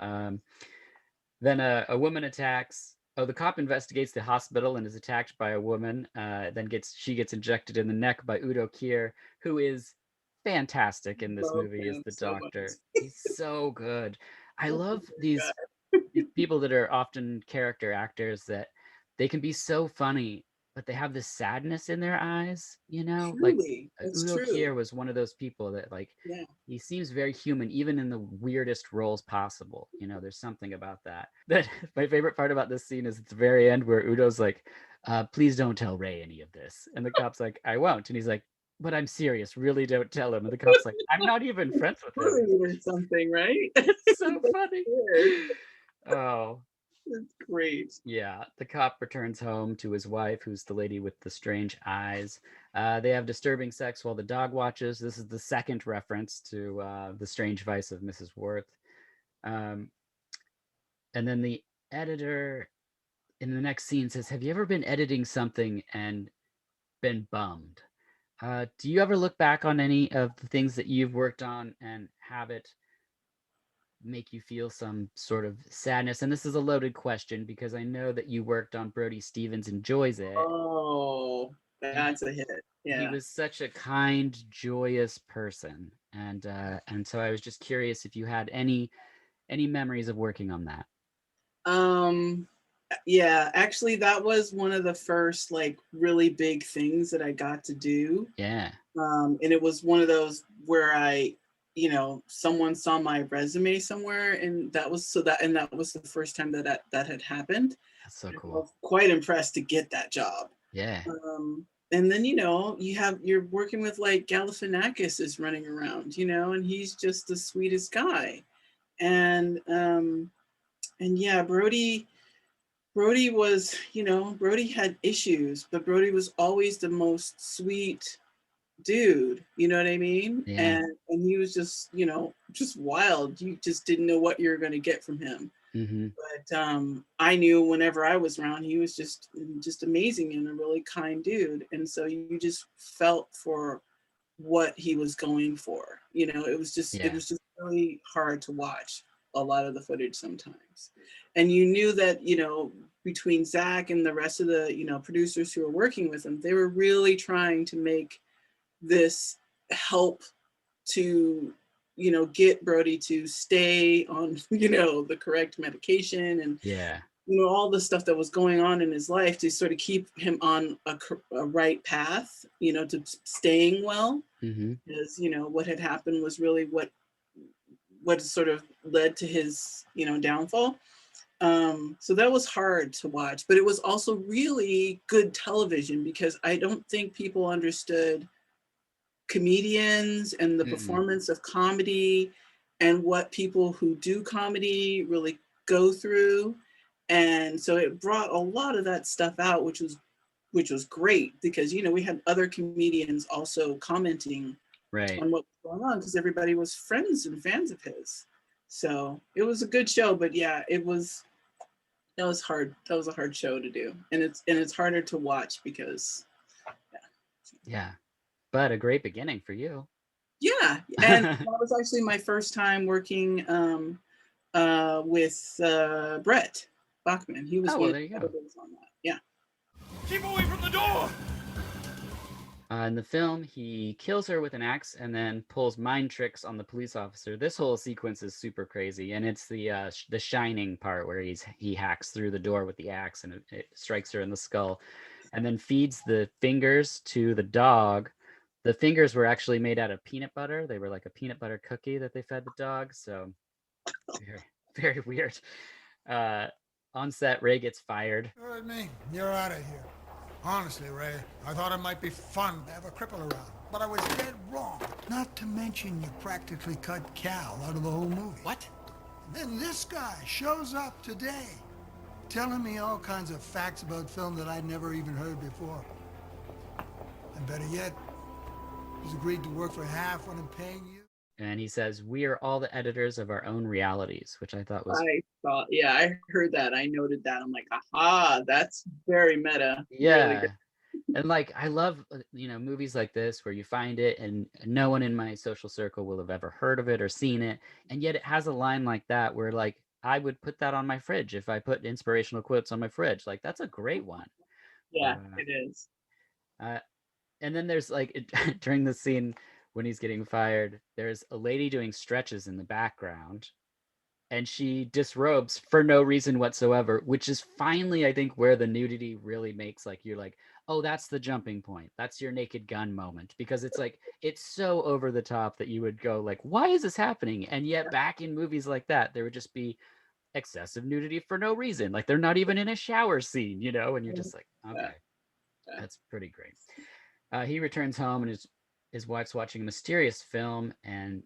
Then a woman attacks. Oh, the cop investigates the hospital and is attacked by a woman. Then she gets injected in the neck by Udo Kier, who is fantastic in this movie as the doctor. He's so good. I love these people that are often character actors, that they can be so funny, but they have this sadness in their eyes, Truly, like that's Udo true. Kier was one of those people that, like, he seems very human, even in the weirdest roles possible. There's something about that. But my favorite part about this scene is at the very end where Udo's like, please don't tell Ray any of this. And the cop's like, I won't. And he's like, but I'm serious, really don't tell him. And the cop's like, I'm not even friends with him. Or something, right? It's so funny. Oh, it's great. Yeah, the cop returns home to his wife, who's the lady with the strange eyes. They have disturbing sex while the dog watches. This is the second reference to The Strange Vice of Mrs. Worth. And then the editor in the next scene says, have you ever been editing something and been bummed? Do you ever look back on any of the things that you've worked on and have it make you feel some sort of sadness? And this is a loaded question because I know that you worked on Brody Stevens Enjoys It. Oh, that's a hit. Yeah. He was such a kind, joyous person. And so I was just curious if you had any memories of working on that. Yeah, actually that was one of the first like really big things that I got to do. Yeah. And it was one of those where someone saw my resume somewhere, and that was the first time that had happened. That's so cool. I was quite impressed to get that job. Yeah. And then you're working with like Galifianakis is running around, and he's just the sweetest guy. And yeah, Brody was, Brody had issues, but Brody was always the most sweet dude, you know what I mean? Yeah. And he was just, just wild. You just didn't know what you were going to get from him. Mm-hmm. But I knew whenever I was around, he was just amazing and a really kind dude. And so you just felt for what he was going for. It was just really hard to watch a lot of the footage sometimes. And you knew that, between Zach and the rest of the, producers who were working with him, they were really trying to make this help to, get Brody to stay on, the correct medication. And, yeah. all the stuff that was going on in his life to sort of keep him on a right path, to staying well. Because, what had happened was really what sort of led to his, downfall. So that was hard to watch, but it was also really good television because I don't think people understood comedians and the performance of comedy and what people who do comedy really go through. And so it brought a lot of that stuff out, which was great because, we had other comedians also commenting on what was going on because everybody was friends and fans of his. So it was a good show, but yeah, that was hard. That was a hard show to do. And it's harder to watch because Yeah. But a great beginning for you. Yeah. And that was actually my first time working with Brett Bachman. He was one of the editors on that. Yeah. Keep away from the door! In the film, he kills her with an axe and then pulls mind tricks on the police officer. This whole sequence is super crazy, and it's the Shining part where he hacks through the door with the axe and it strikes her in the skull, and then feeds the fingers to the dog. The fingers were actually made out of peanut butter. They were like a peanut butter cookie that they fed the dog. So very, very weird. On set, Ray gets fired. You heard me. You're out of here. Honestly, Ray, I thought it might be fun to have a cripple around, but I was dead wrong. Not to mention you practically cut Cal out of the whole movie. What? Then this guy shows up today, telling me all kinds of facts about film that I'd never even heard before. And better yet, he's agreed to work for half what I'm paying you. And he says, "We are all the editors of our own realities," which I thought was... I heard that. I noted that. I'm like, aha, that's very meta. Yeah. Really good. And like, I love, movies like this where you find it and no one in my social circle will have ever heard of it or seen it. And yet it has a line like that where like, I would put that on my fridge if I put inspirational quotes on my fridge. Like, that's a great one. Yeah, it is. And then there's like, during the scene when he's getting fired, there's a lady doing stretches in the background. And she disrobes for no reason whatsoever, which is finally, I think, where the nudity really makes like, you're like, oh, that's the jumping point. That's your Naked Gun moment. Because it's like, it's so over the top that you would go like, why is this happening? And yet back in movies like that, there would just be excessive nudity for no reason. Like they're not even in a shower scene, and you're just like, okay, that's pretty great. He returns home and his wife's watching a mysterious film, and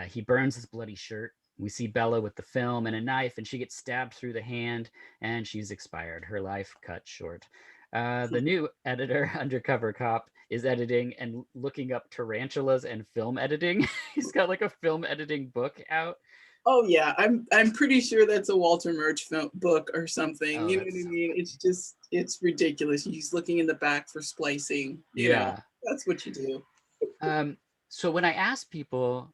he burns his bloody shirt. We see Bella with the film and a knife, and she gets stabbed through the hand, and she's expired. Her life cut short. The new editor, undercover cop, is editing and looking up tarantulas and film editing. He's got like a film editing book out. Oh yeah, I'm pretty sure that's a Walter Murch book or something. Oh, you know what I mean? It's ridiculous. He's looking in the back for splicing. You know, that's what you do. So when I ask people,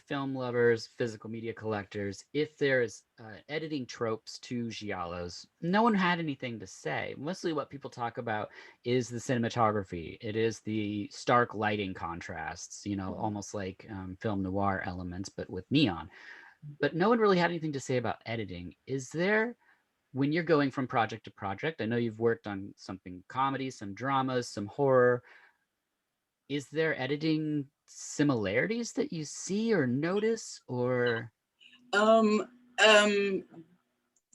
film lovers, physical media collectors, if there's editing tropes to giallos, no one had anything to say. Mostly what people talk about is the cinematography. It is the stark lighting contrasts, almost like film noir elements, but with neon. But no one really had anything to say about editing. Is there, when you're going from project to project, I know you've worked on something comedy, some dramas, some horror, is there editing similarities that you see or notice, or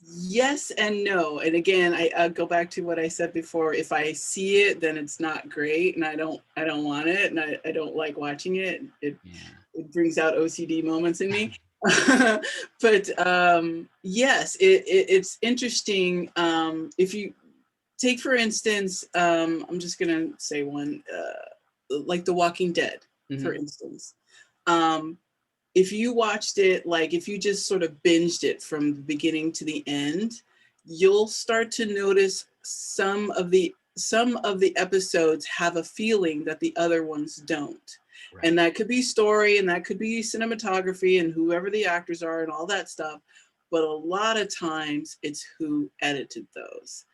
yes and no. And again, I go back to what I said before. If I see it, then it's not great, and I don't want it, and I don't like watching it. It brings out OCD moments in me. But yes, it's interesting. If you take, for instance, I'm just gonna say one, like The Walking Dead, for instance. If you watched it, like if you just sort of binged it from the beginning to the end, you'll start to notice some of the episodes have a feeling that the other ones don't. Right. And that could be story, and that could be cinematography, and whoever the actors are and all that stuff. But a lot of times it's who edited those.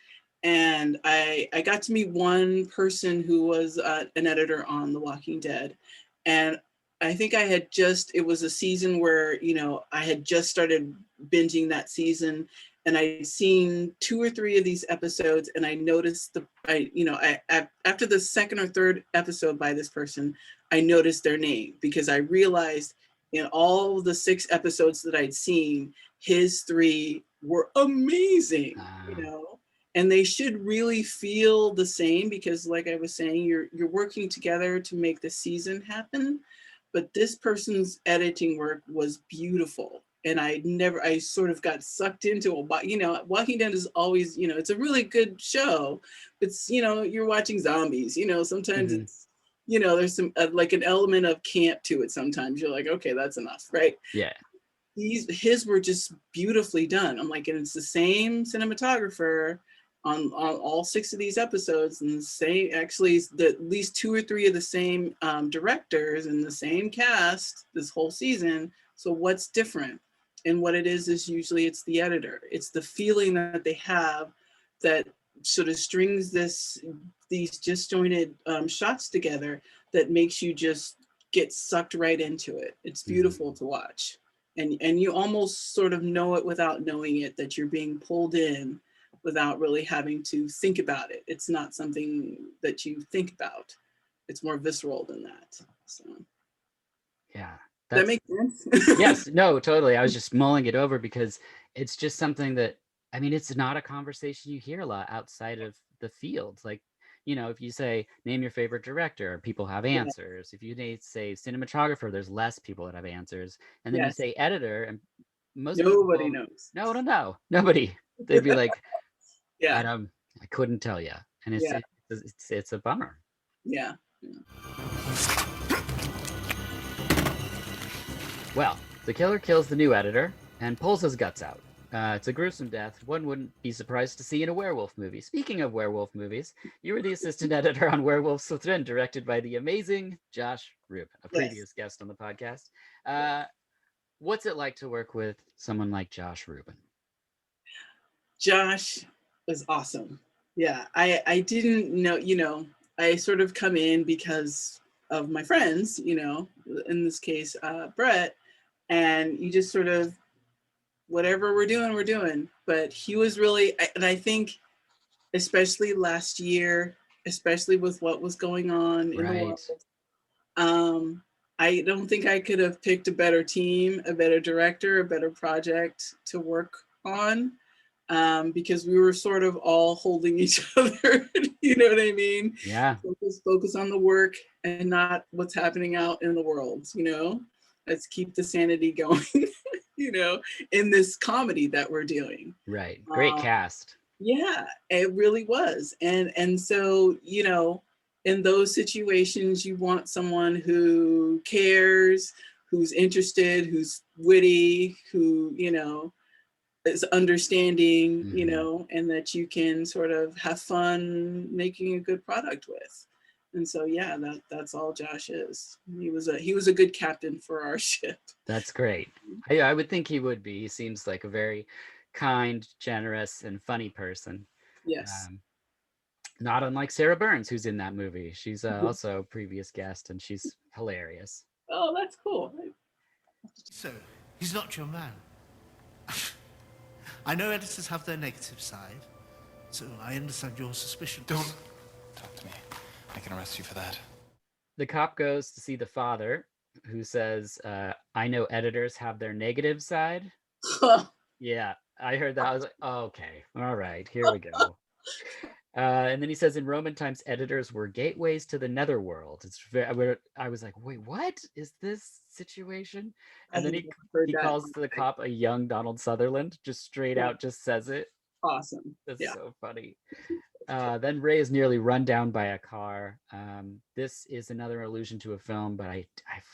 And I got to meet one person who was an editor on The Walking Dead. And I think it was a season where, I had just started binging that season. and I'd seen 2 or 3 of these episodes, and I noticed after the second or third episode by this person, I noticed their name because I realized in all the 6 episodes that I'd seen, his 3 were amazing, and they should really feel the same because, like I was saying, you're working together to make the season happen. But this person's editing work was beautiful. And I sort of got sucked into it. Walking Dead is always, it's a really good show. It's, you're watching zombies, sometimes it's, there's some like an element of camp to it. Sometimes you're like, okay, that's enough, right? Yeah. His were just beautifully done. I'm like, and it's the same cinematographer on all 6 of these episodes, and the same, actually, at least 2 or 3 of the same directors and the same cast this whole season. So what's different? And what it is usually it's the editor. It's the feeling that they have that sort of strings these disjointed shots together that makes you just get sucked right into it. It's beautiful to watch. And you almost sort of know it without knowing it, that you're being pulled in without really having to think about it. It's not something that you think about. It's more visceral than that. So yeah. Does that make sense? Yes, no, totally. I was just mulling it over because it's just something that, I mean, it's not a conversation you hear a lot outside of the field. Like, if you say, name your favorite director, people have answers. If you say cinematographer, there's less people that have answers. And then you say editor, and most nobody people knows. No, nobody. They'd be like, yeah, I couldn't tell you. And it's a bummer. Yeah. Well, the killer kills the new editor and pulls his guts out. It's a gruesome death one wouldn't be surprised to see in a werewolf movie. Speaking of werewolf movies, you were the assistant editor on Werewolves Within, directed by the amazing Josh Rubin, a previous guest on the podcast. What's it like to work with someone like Josh Rubin? Josh was awesome. Yeah, I didn't know, I sort of come in because of my friends, in this case, Brett, and you just sort of, whatever we're doing. But he was really, and I think, especially last year, especially with what was going on in the world, I don't think I could have picked a better team, a better director, a better project to work on, because we were sort of all holding each other. You know what I mean? Yeah. Focus on the work and not what's happening out in the world. Let's keep the sanity going. In this comedy that we're doing. Right. Great cast. Yeah, it really was. And so, in those situations, you want someone who cares, who's interested, who's witty, who, is understanding, and that you can sort of have fun making a good product with. And so, yeah, that's all Josh is. He was a good captain for our ship. That's great. I would think he would be. He seems like a very kind, generous, and funny person. Yes. Not unlike Sarah Burns, who's in that movie. She's also a previous guest, and she's hilarious. Oh, that's cool. So, he's not your man. I know editors have their negative side, so I understand your suspicion. Don't talk to me. I can arrest you for that. The cop goes to see the father, who says, I know editors have their negative side. Yeah, I heard that. I was like, oh, okay, all right, here we go. And then he says, in Roman times, editors were gateways to the netherworld. I was like, wait, what is this situation? And then he calls the cop a young Donald Sutherland, just straight out, just says it. Awesome. That's so funny. Then Ray is nearly run down by a car. This is another allusion to a film, but I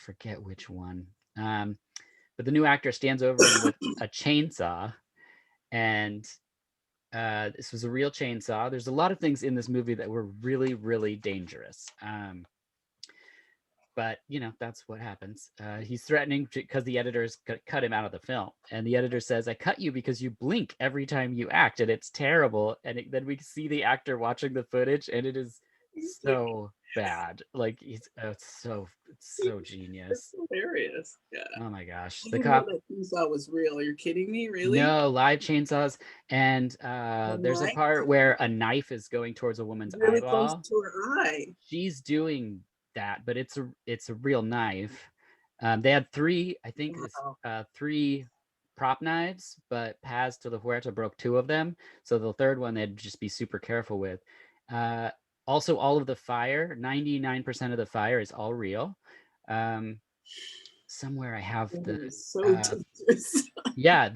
forget which one. But the new actor stands over him with a chainsaw, and this was a real chainsaw. There's a lot of things in this movie that were really, really dangerous. But, that's what happens. He's threatening because the editors cut him out of the film. And the editor says, I cut you because you blink every time you act, and it's terrible. And then we see the actor watching the footage, and it is so bad. Like, it's It's so genius. Hilarious. Yeah. Oh my gosh. I The didn't know cop. that chainsaw was real. You're kidding me? Really? No, live chainsaws. And Oh there's a my part where a knife is going towards a woman's really close eyeball. to her eye. She's doing that, but it's a real knife. They had three, I think it's Wow. three prop knives, but Paz de la Huerta broke two of them. So the third one they'd just be super careful with. Uh, Also, all of the fire, 99% of the fire is all real. Somewhere I have That the is so dangerous. yeah,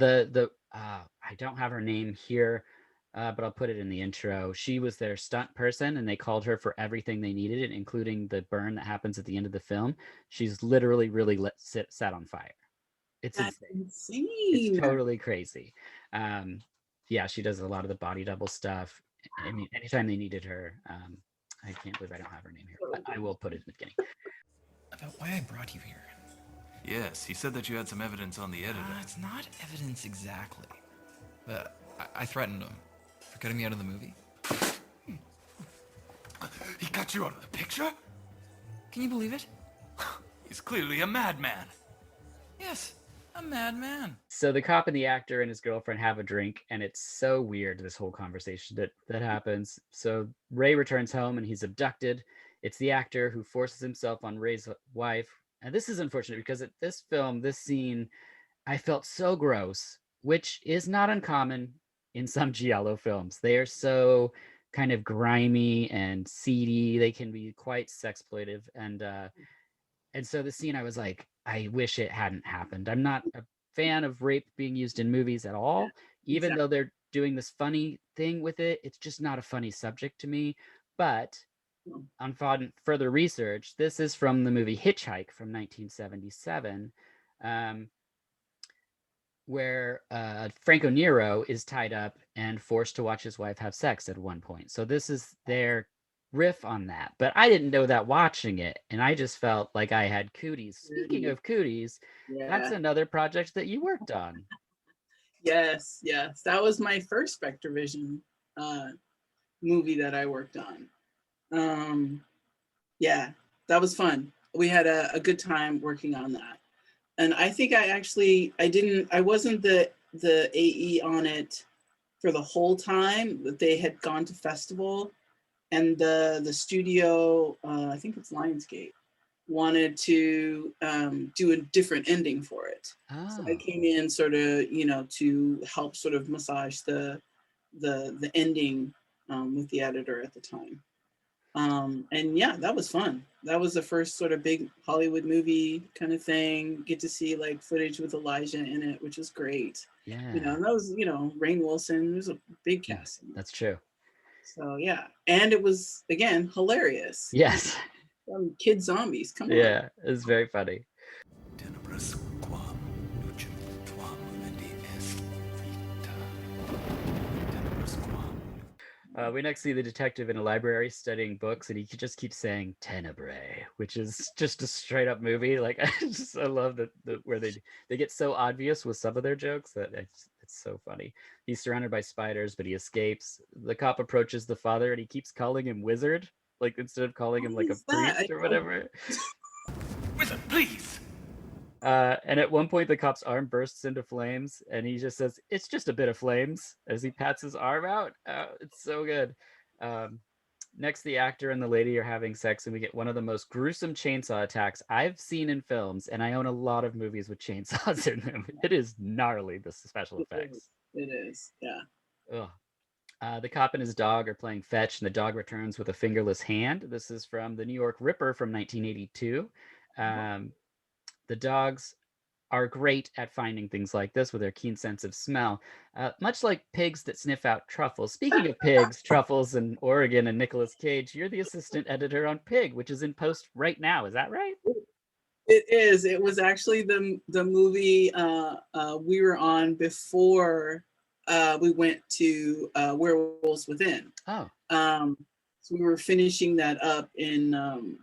I don't have her name here, but I'll put it in the intro. She was their stunt person, and they called her for everything they needed, including the burn that happens at the end of the film. She's literally really set on fire. It's That's insane. It's insane. totally crazy. Yeah, she does a lot of the body double stuff. I mean, anytime they needed her, I can't believe I don't have her name here, but I will put it in the beginning. About why I brought you here. Yes, he said that you had some evidence on the editor. It's not evidence exactly. But I threatened him for cutting me out of the movie. He cut you out of the picture? Can you believe it? He's clearly a madman. Yes, a madman. So the cop and the actor and his girlfriend have a drink, and it's so weird, this whole conversation that happens. So Ray returns home and he's abducted. It's the actor who forces himself on Ray's wife. And this is unfortunate because at this film, this scene, I felt so gross, which is not uncommon in some giallo films. They are so kind of grimy and seedy. They can be quite sexploitive. And so the scene, I was like, I wish it hadn't happened. I'm not a fan of rape being used in movies at all, even though they're doing this funny thing with it. It's just not a funny subject to me. But on further research, this is from the movie Hitchhike from 1977, where Franco Nero is tied up and forced to watch his wife have sex at one point. So this is their riff on that. But I didn't know that watching it, and I just felt like I had cooties. Speaking of cooties, that's another project that you worked on. Yes, yes. That was my first Spectrovision movie that I worked on. Yeah, that was fun. We had a good time working on that. And I think I wasn't the AE on it for the whole time, that they had gone to festival, and the studio, I think it's Lionsgate, wanted to do a different ending for it. So I came in sort of, to help sort of massage the ending with the editor at the time. And yeah, that was fun. That was the first sort of big Hollywood movie kind of thing. Get to see like footage with Elijah in it, which was great. Yeah. And that was, Robyn Wlison. There's a big cast. That's true. So yeah. And it was, again, hilarious. Yes. Kid zombies. Come on. Yeah, it's very funny. We next see the detective in a library studying books, and he just keeps saying "Tenebrae," which is just a straight up movie. Like I love that where they get so obvious with some of their jokes that it's so funny. He's surrounded by spiders, but he escapes. The cop approaches the father, and he keeps calling him wizard, like instead of calling him like a priest or whatever. Wizard, please. And at one point, the cop's arm bursts into flames, and he just says, "It's just a bit of flames," as he pats his arm out. It's so good. Next, the actor and the lady are having sex, and we get one of the most gruesome chainsaw attacks I've seen in films, and I own a lot of movies with chainsaws in them. It is gnarly, the special effects. It is, yeah. The cop and his dog are playing fetch, and the dog returns with a fingerless hand. This is from The New York Ripper from 1982. The dogs are great at finding things like this with their keen sense of smell, much like pigs that sniff out truffles. Speaking of pigs, truffles, and Oregon and Nicolas Cage, you're the assistant editor on Pig, which is in post right now. Is that right? It is. It was actually the movie we were on before we went to Werewolves Within. Oh. So we were finishing that up in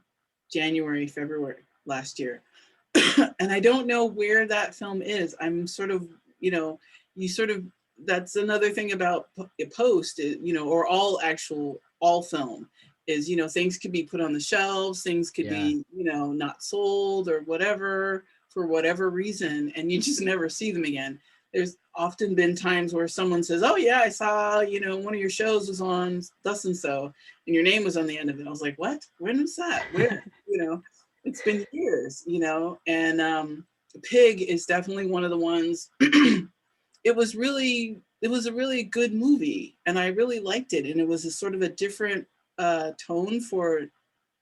January, February last year. And I don't know where that film is. I'm sort of, that's another thing about post, or all film is, things could be put on the shelves, things could be, not sold or whatever, for whatever reason, and you just never see them again. There's often been times where someone says, oh yeah, I saw, one of your shows was on thus and so, and your name was on the end of it. I was like, what? When was that? Where? It's been years, and Pig is definitely one of the ones. It was a really good movie, and I really liked it. And it was a sort of a different tone for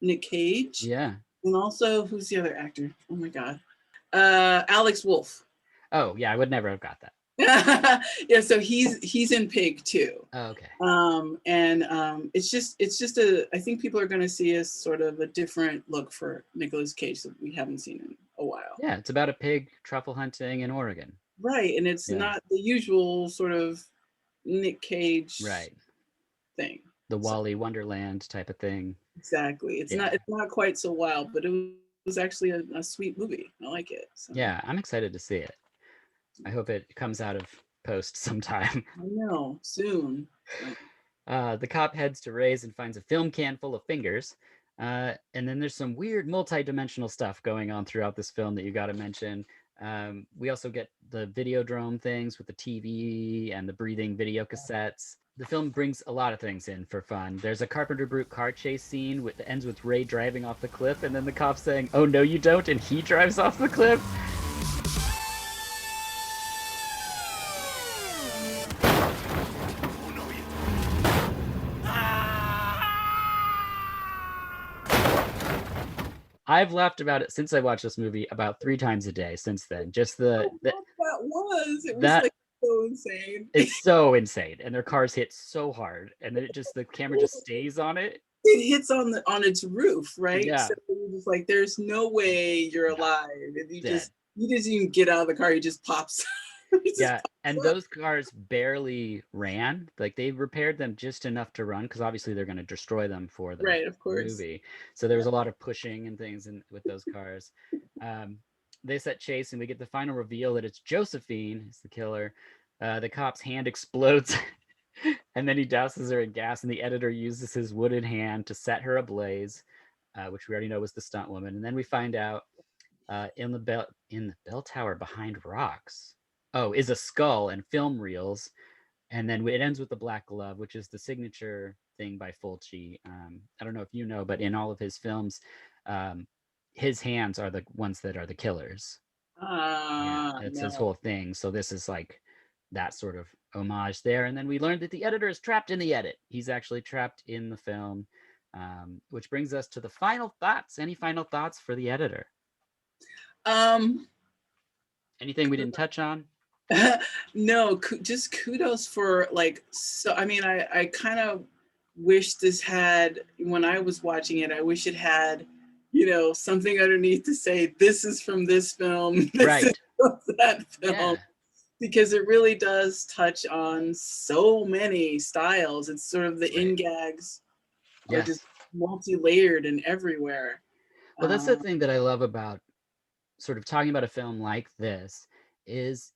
Nick Cage. Yeah. And also, who's the other actor? Oh my God. Alex Wolff. Oh yeah, I would never have got that. Yeah, so he's in Pig too. Oh, okay. It's just I think people are going to see a sort of a different look for Nicolas Cage that we haven't seen in a while. Yeah, it's about a pig truffle hunting in Oregon. Right, and it's not the usual sort of Nick Cage thing. The Wally Wonderland type of thing. Exactly. It's not quite so wild, but it was actually a sweet movie. I like it. So. Yeah, I'm excited to see it. I hope it comes out of post sometime. I know, soon. The cop heads to Ray's and finds a film can full of fingers. And then there's some weird multi-dimensional stuff going on throughout this film that you got to mention. We also get the Videodrome things with the TV and the breathing video cassettes. The film brings a lot of things in for fun. There's a Carpenter Brute car chase scene that ends with Ray driving off the cliff, and then the cop saying, "Oh no you don't," and he drives off the cliff. I've laughed about it since I watched this movie about 3 times a day since then. Just it was like so insane. It's so insane, and their cars hit so hard, and then the camera just stays on it. It hits on its roof, right? Yeah. So you're just like, there's no way you're alive. And you just even get out of the car, he just pops. And those cars barely ran. Like, they repaired them just enough to run, because obviously they're going to destroy them for the of course. movie. So there was a lot of pushing and things with those cars. They set chase, and we get the final reveal that it's Josephine is the killer. The cop's hand explodes, and then he douses her in gas, and the editor uses his wooden hand to set her ablaze, which we already know was the stunt woman. And then we find out in the bell tower behind rocks is a skull and film reels. And then it ends with the black glove, which is the signature thing by Fulci. I don't know if you know, but in all of his films, his hands are the ones that are the killers. It's his whole thing. So this is like that sort of homage there. And then we learned that the editor is trapped in the edit. He's actually trapped in the film, which brings us to the final thoughts. Any final thoughts for the editor? Anything we didn't touch on? No, just kudos for I kind of wish this had, when I was watching it, I wish it had, something underneath to say, this is from this film, this is from that film, because it really does touch on so many styles. It's sort of the in-gags are just multi-layered and everywhere. Well, that's the thing that I love about sort of talking about a film like this is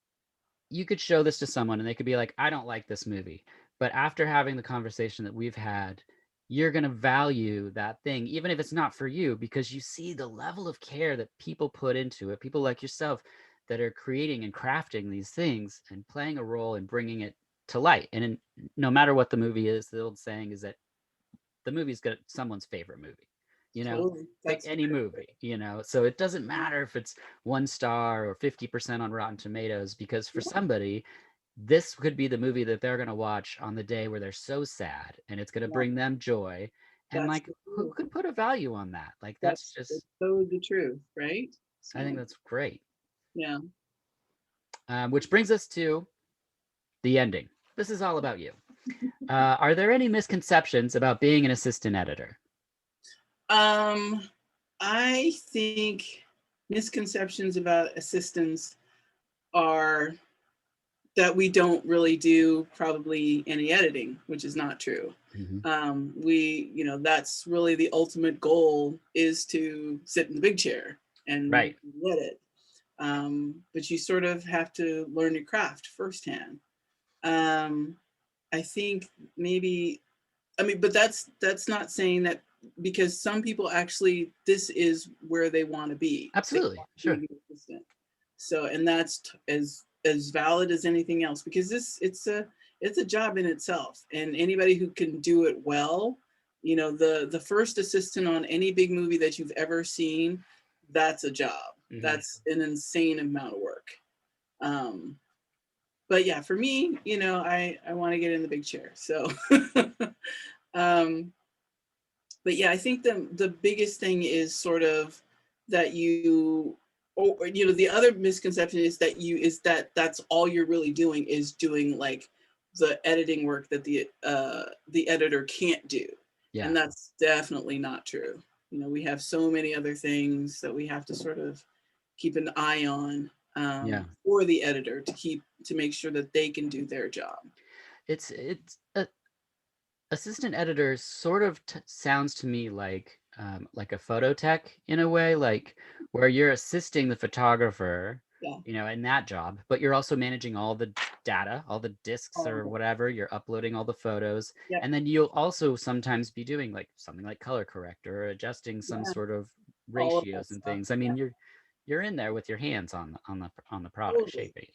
you could show this to someone and they could be like, I don't like this movie. But after having the conversation that we've had, you're going to value that thing, even if it's not for you, because you see the level of care that people put into it, people like yourself that are creating and crafting these things and playing a role and bringing it to light. And no matter what the movie is, the old saying is that the movie's got someone's favorite movie. Totally. Like any movie, so it doesn't matter if it's 1 star or 50% on Rotten Tomatoes, because for somebody, this could be the movie that they're going to watch on the day where they're so sad, and it's going to bring them joy. And who could put a value on that? Like, that's so the truth, right? So, I think that's great. Yeah. Which brings us to the ending. This is all about you. Are there any misconceptions about being an assistant editor? I think misconceptions about assistants are that we don't really do probably any editing, which is not true. Mm-hmm. That's really the ultimate goal, is to sit in the big chair and edit. But you sort of have to learn your craft firsthand. I think maybe I mean, but that's not saying that, because some people actually, this is where they want to be. Absolutely, sure. So, and that's as valid as anything else, because it's a job in itself, and anybody who can do it well, you know, the first assistant on any big movie that you've ever seen, that's a job. Mhm. That's an insane amount of work. But yeah, for me, you know, I want to get in the big chair. So, but yeah, I think the biggest thing is sort of that you, or you know, the other misconception is that that's all you're really doing, is doing like the editing work that the editor can't do. Yeah. And that's definitely not true. You know, we have so many other things that we have to sort of keep an eye on, for the editor to make sure that they can do their job. It's assistant editor sort of sounds to me like a photo tech in a way, like where you're assisting the photographer, you know, in that job, but you're also managing all the data, all the discs or whatever. You're uploading all the photos, and then you'll also sometimes be doing like something like color corrector or adjusting some sort of ratios and things. I mean, you're in there with your hands on the product shaping.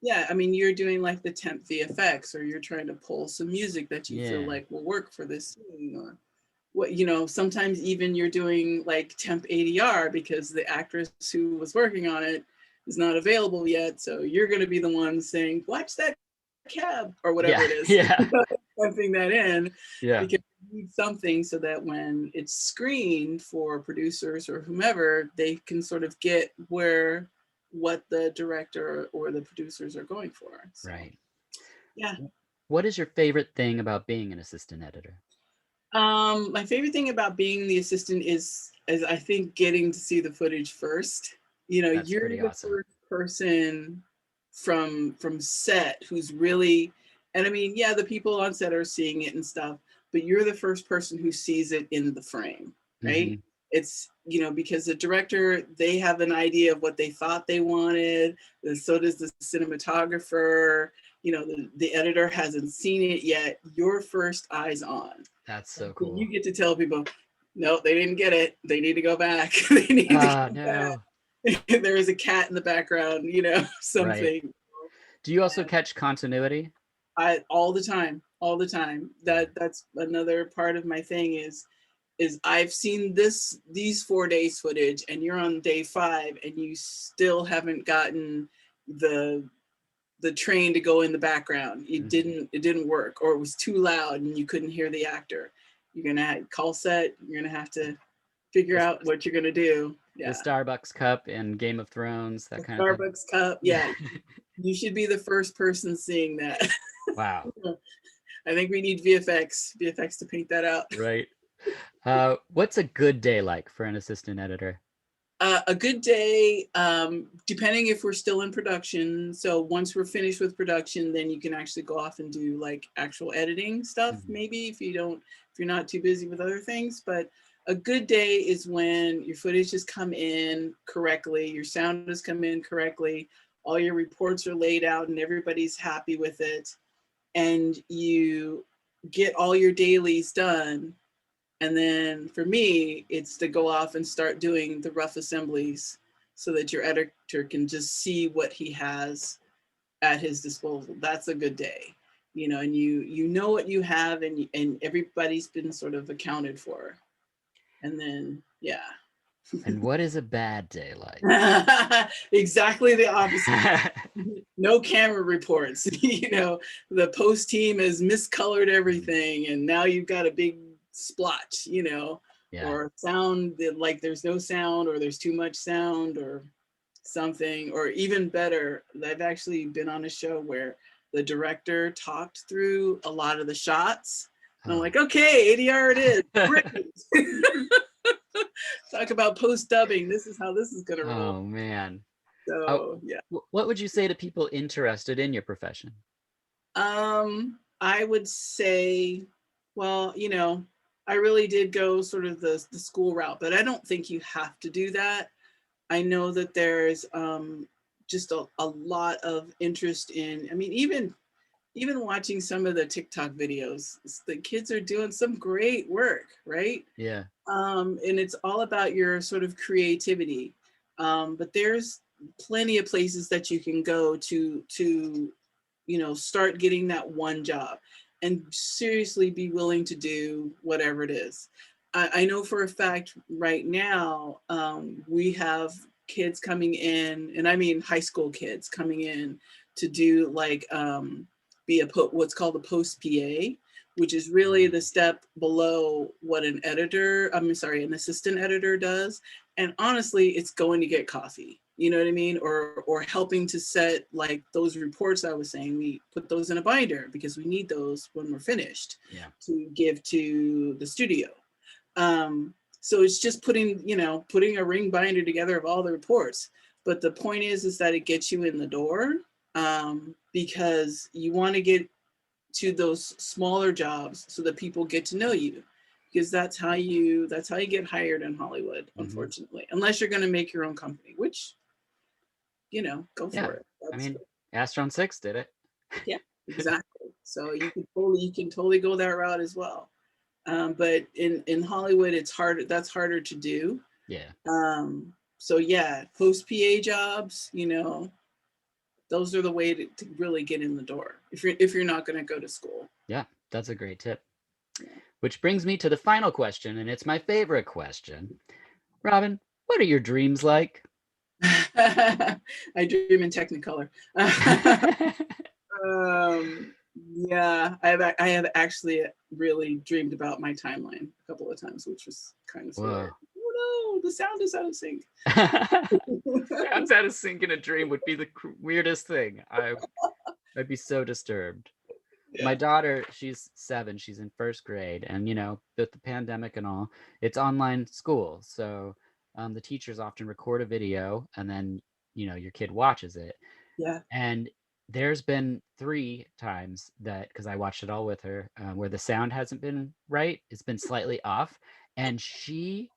Yeah, I mean, you're doing like the temp VFX, or you're trying to pull some music that you feel like will work for this scene, or what, you know, sometimes even you're doing like temp ADR because the actress who was working on it is not available yet. So you're going to be the one saying, watch that cab, or whatever it is. Temping that in, because you need something so that when it's screened for producers or whomever, they can sort of get what the director or the producers are going for. So, right. Yeah. What is your favorite thing about being an assistant editor? My favorite thing about being the assistant is I think getting to see the footage first. You know, That's you're the awesome. first person from set who's really, and I mean, yeah, the people on set are seeing it and stuff, but you're the first person who sees it in the frame, right? Mm-hmm. It's, you know, because the director, they have an idea of what they thought they wanted, and so does the cinematographer. You know, the editor hasn't seen it yet. Your first eyes on. That's so cool. You get to tell people, no, they didn't get it. They need to go back. They need to go back. There is a cat in the background, you know, something. Right. Do you also catch continuity? All the time. That's another part of my thing is I've seen these 4 days footage, and you're on day 5 and you still haven't gotten the train to go in the background. It didn't work, or it was too loud and you couldn't hear the actor. You're gonna call set. You're gonna have to figure out what you're gonna do. Yeah. The Starbucks cup in Game of Thrones, that kind of thing. Starbucks cup. Yeah. You should be the first person seeing that. Wow. I think we need VFX to paint that out. Right. What's a good day like for an assistant editor? A good day, depending if we're still in production. So once we're finished with production, then you can actually go off and do like actual editing stuff. Maybe if you're not too busy with other things. But a good day is when your footage has come in correctly, your sound has come in correctly, all your reports are laid out and everybody's happy with it, and you get all your dailies done. And then for me, it's to go off and start doing the rough assemblies so that your editor can just see what he has at his disposal. That's a good day, you know, and you know what you have, and everybody's been sort of accounted for. And then, yeah. And what is a bad day like? Exactly the opposite. No camera reports. You know, the post team has miscolored everything, and now you've got a big splotch, you know, or sound like there's no sound, or there's too much sound, or something. Or even better, I've actually been on a show where the director talked through a lot of the shots. And I'm like, okay, ADR it is. Great. Talk about post dubbing. This is how this is gonna roll. Oh man. So yeah. What would you say to people interested in your profession? I would say, well, you know, I really did go sort of the school route, but I don't think you have to do that. I know that there's just a lot of interest in, I mean, even even watching some of the TikTok videos, the kids are doing some great work, right? Yeah. And it's all about your sort of creativity. But there's plenty of places that you can go to, start getting that one job and seriously be willing to do whatever it is. I know for a fact right now, we have kids coming in, and I mean high school kids coming in to do like what's called a post PA, which is really the step below what an assistant editor does. And honestly, it's going to get coffee. You know what I mean? Or helping to set like those reports I was saying, we put those in a binder because we need those when we're finished to give to the studio. So it's just putting a ring binder together of all the reports. But the point is that it gets you in the door, because you want to get to those smaller jobs so that people get to know you, because that's how you get hired in Hollywood, unfortunately, unless you're going to make your own company, which, go for it. I mean, Astron 6 did it. Yeah, exactly. So you can totally go that route as well. But in Hollywood, it's harder. That's harder to do. Yeah. So yeah, post PA jobs, those are the way to really get in the door if you're not going to go to school. Yeah, that's a great tip. Yeah. Which brings me to the final question, and it's my favorite question. Robyn, what are your dreams like? I dream in Technicolor. Yeah, I have actually really dreamed about my timeline a couple of times, which was kind of scary. Oh no, the sound is out of sync. Sounds out of sync in a dream would be the weirdest thing. I'd be so disturbed. Yeah. My daughter, she's 7, she's in 1st grade, and with the pandemic and all, it's online school. So the teachers often record a video and then, your kid watches it. Yeah. And there's been 3 times that, because I watched it all with her, where the sound hasn't been right. It's been slightly off. And she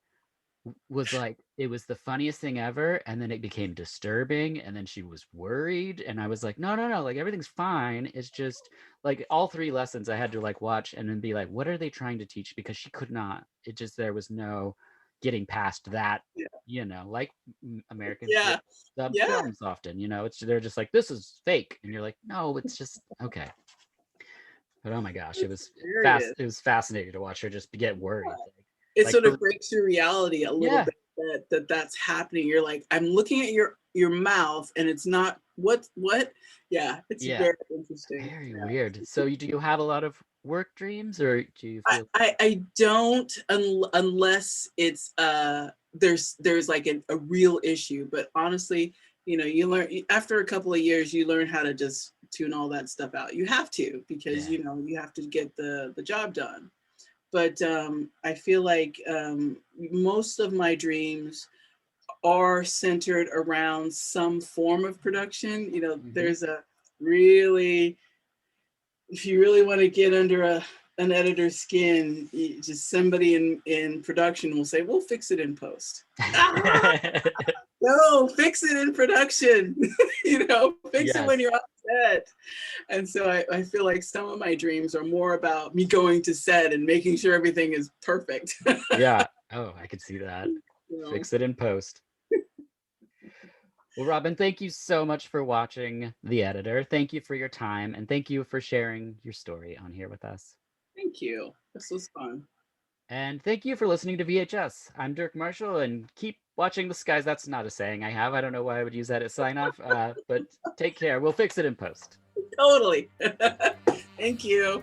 was like, it was the funniest thing ever. And then it became disturbing. And then she was worried. And I was like, no, like everything's fine. It's just like all 3 lessons I had to like watch and then be like, what are they trying to teach? Because she could not. There was no getting past that, like American films often, they're just like, this is fake. And you're like, no, it's just, okay. But oh my gosh, it was fascinating to watch her just get worried. It like, sort of breaks your reality a little bit that's happening. You're like, I'm looking at your mouth and it's not what it's very interesting. Very weird. So do you have a lot of work dreams, or do you feel I don't unless it's there's like a real issue. But honestly, you learn after a couple of years, you learn how to just tune all that stuff out. You have to, because you have to get the job done. But I feel like most of my dreams are centered around some form of production. There's if you really want to get under an editor's skin, just somebody in production will say, we'll fix it in post. No, fix it in production. Fix it when you're on set. And so I feel like some of my dreams are more about me going to set and making sure everything is perfect. Yeah. Oh, I could see that. Fix it in post. Well, Robyn, thank you so much for watching The Editor. Thank you for your time, and thank you for sharing your story on here with us. Thank you. This was fun. And thank you for listening to VHS. I'm Dirk Marshall, and keep watching the skies. That's not a saying I have. I don't know why I would use that as sign off, but take care. We'll fix it in post. Totally. Thank you.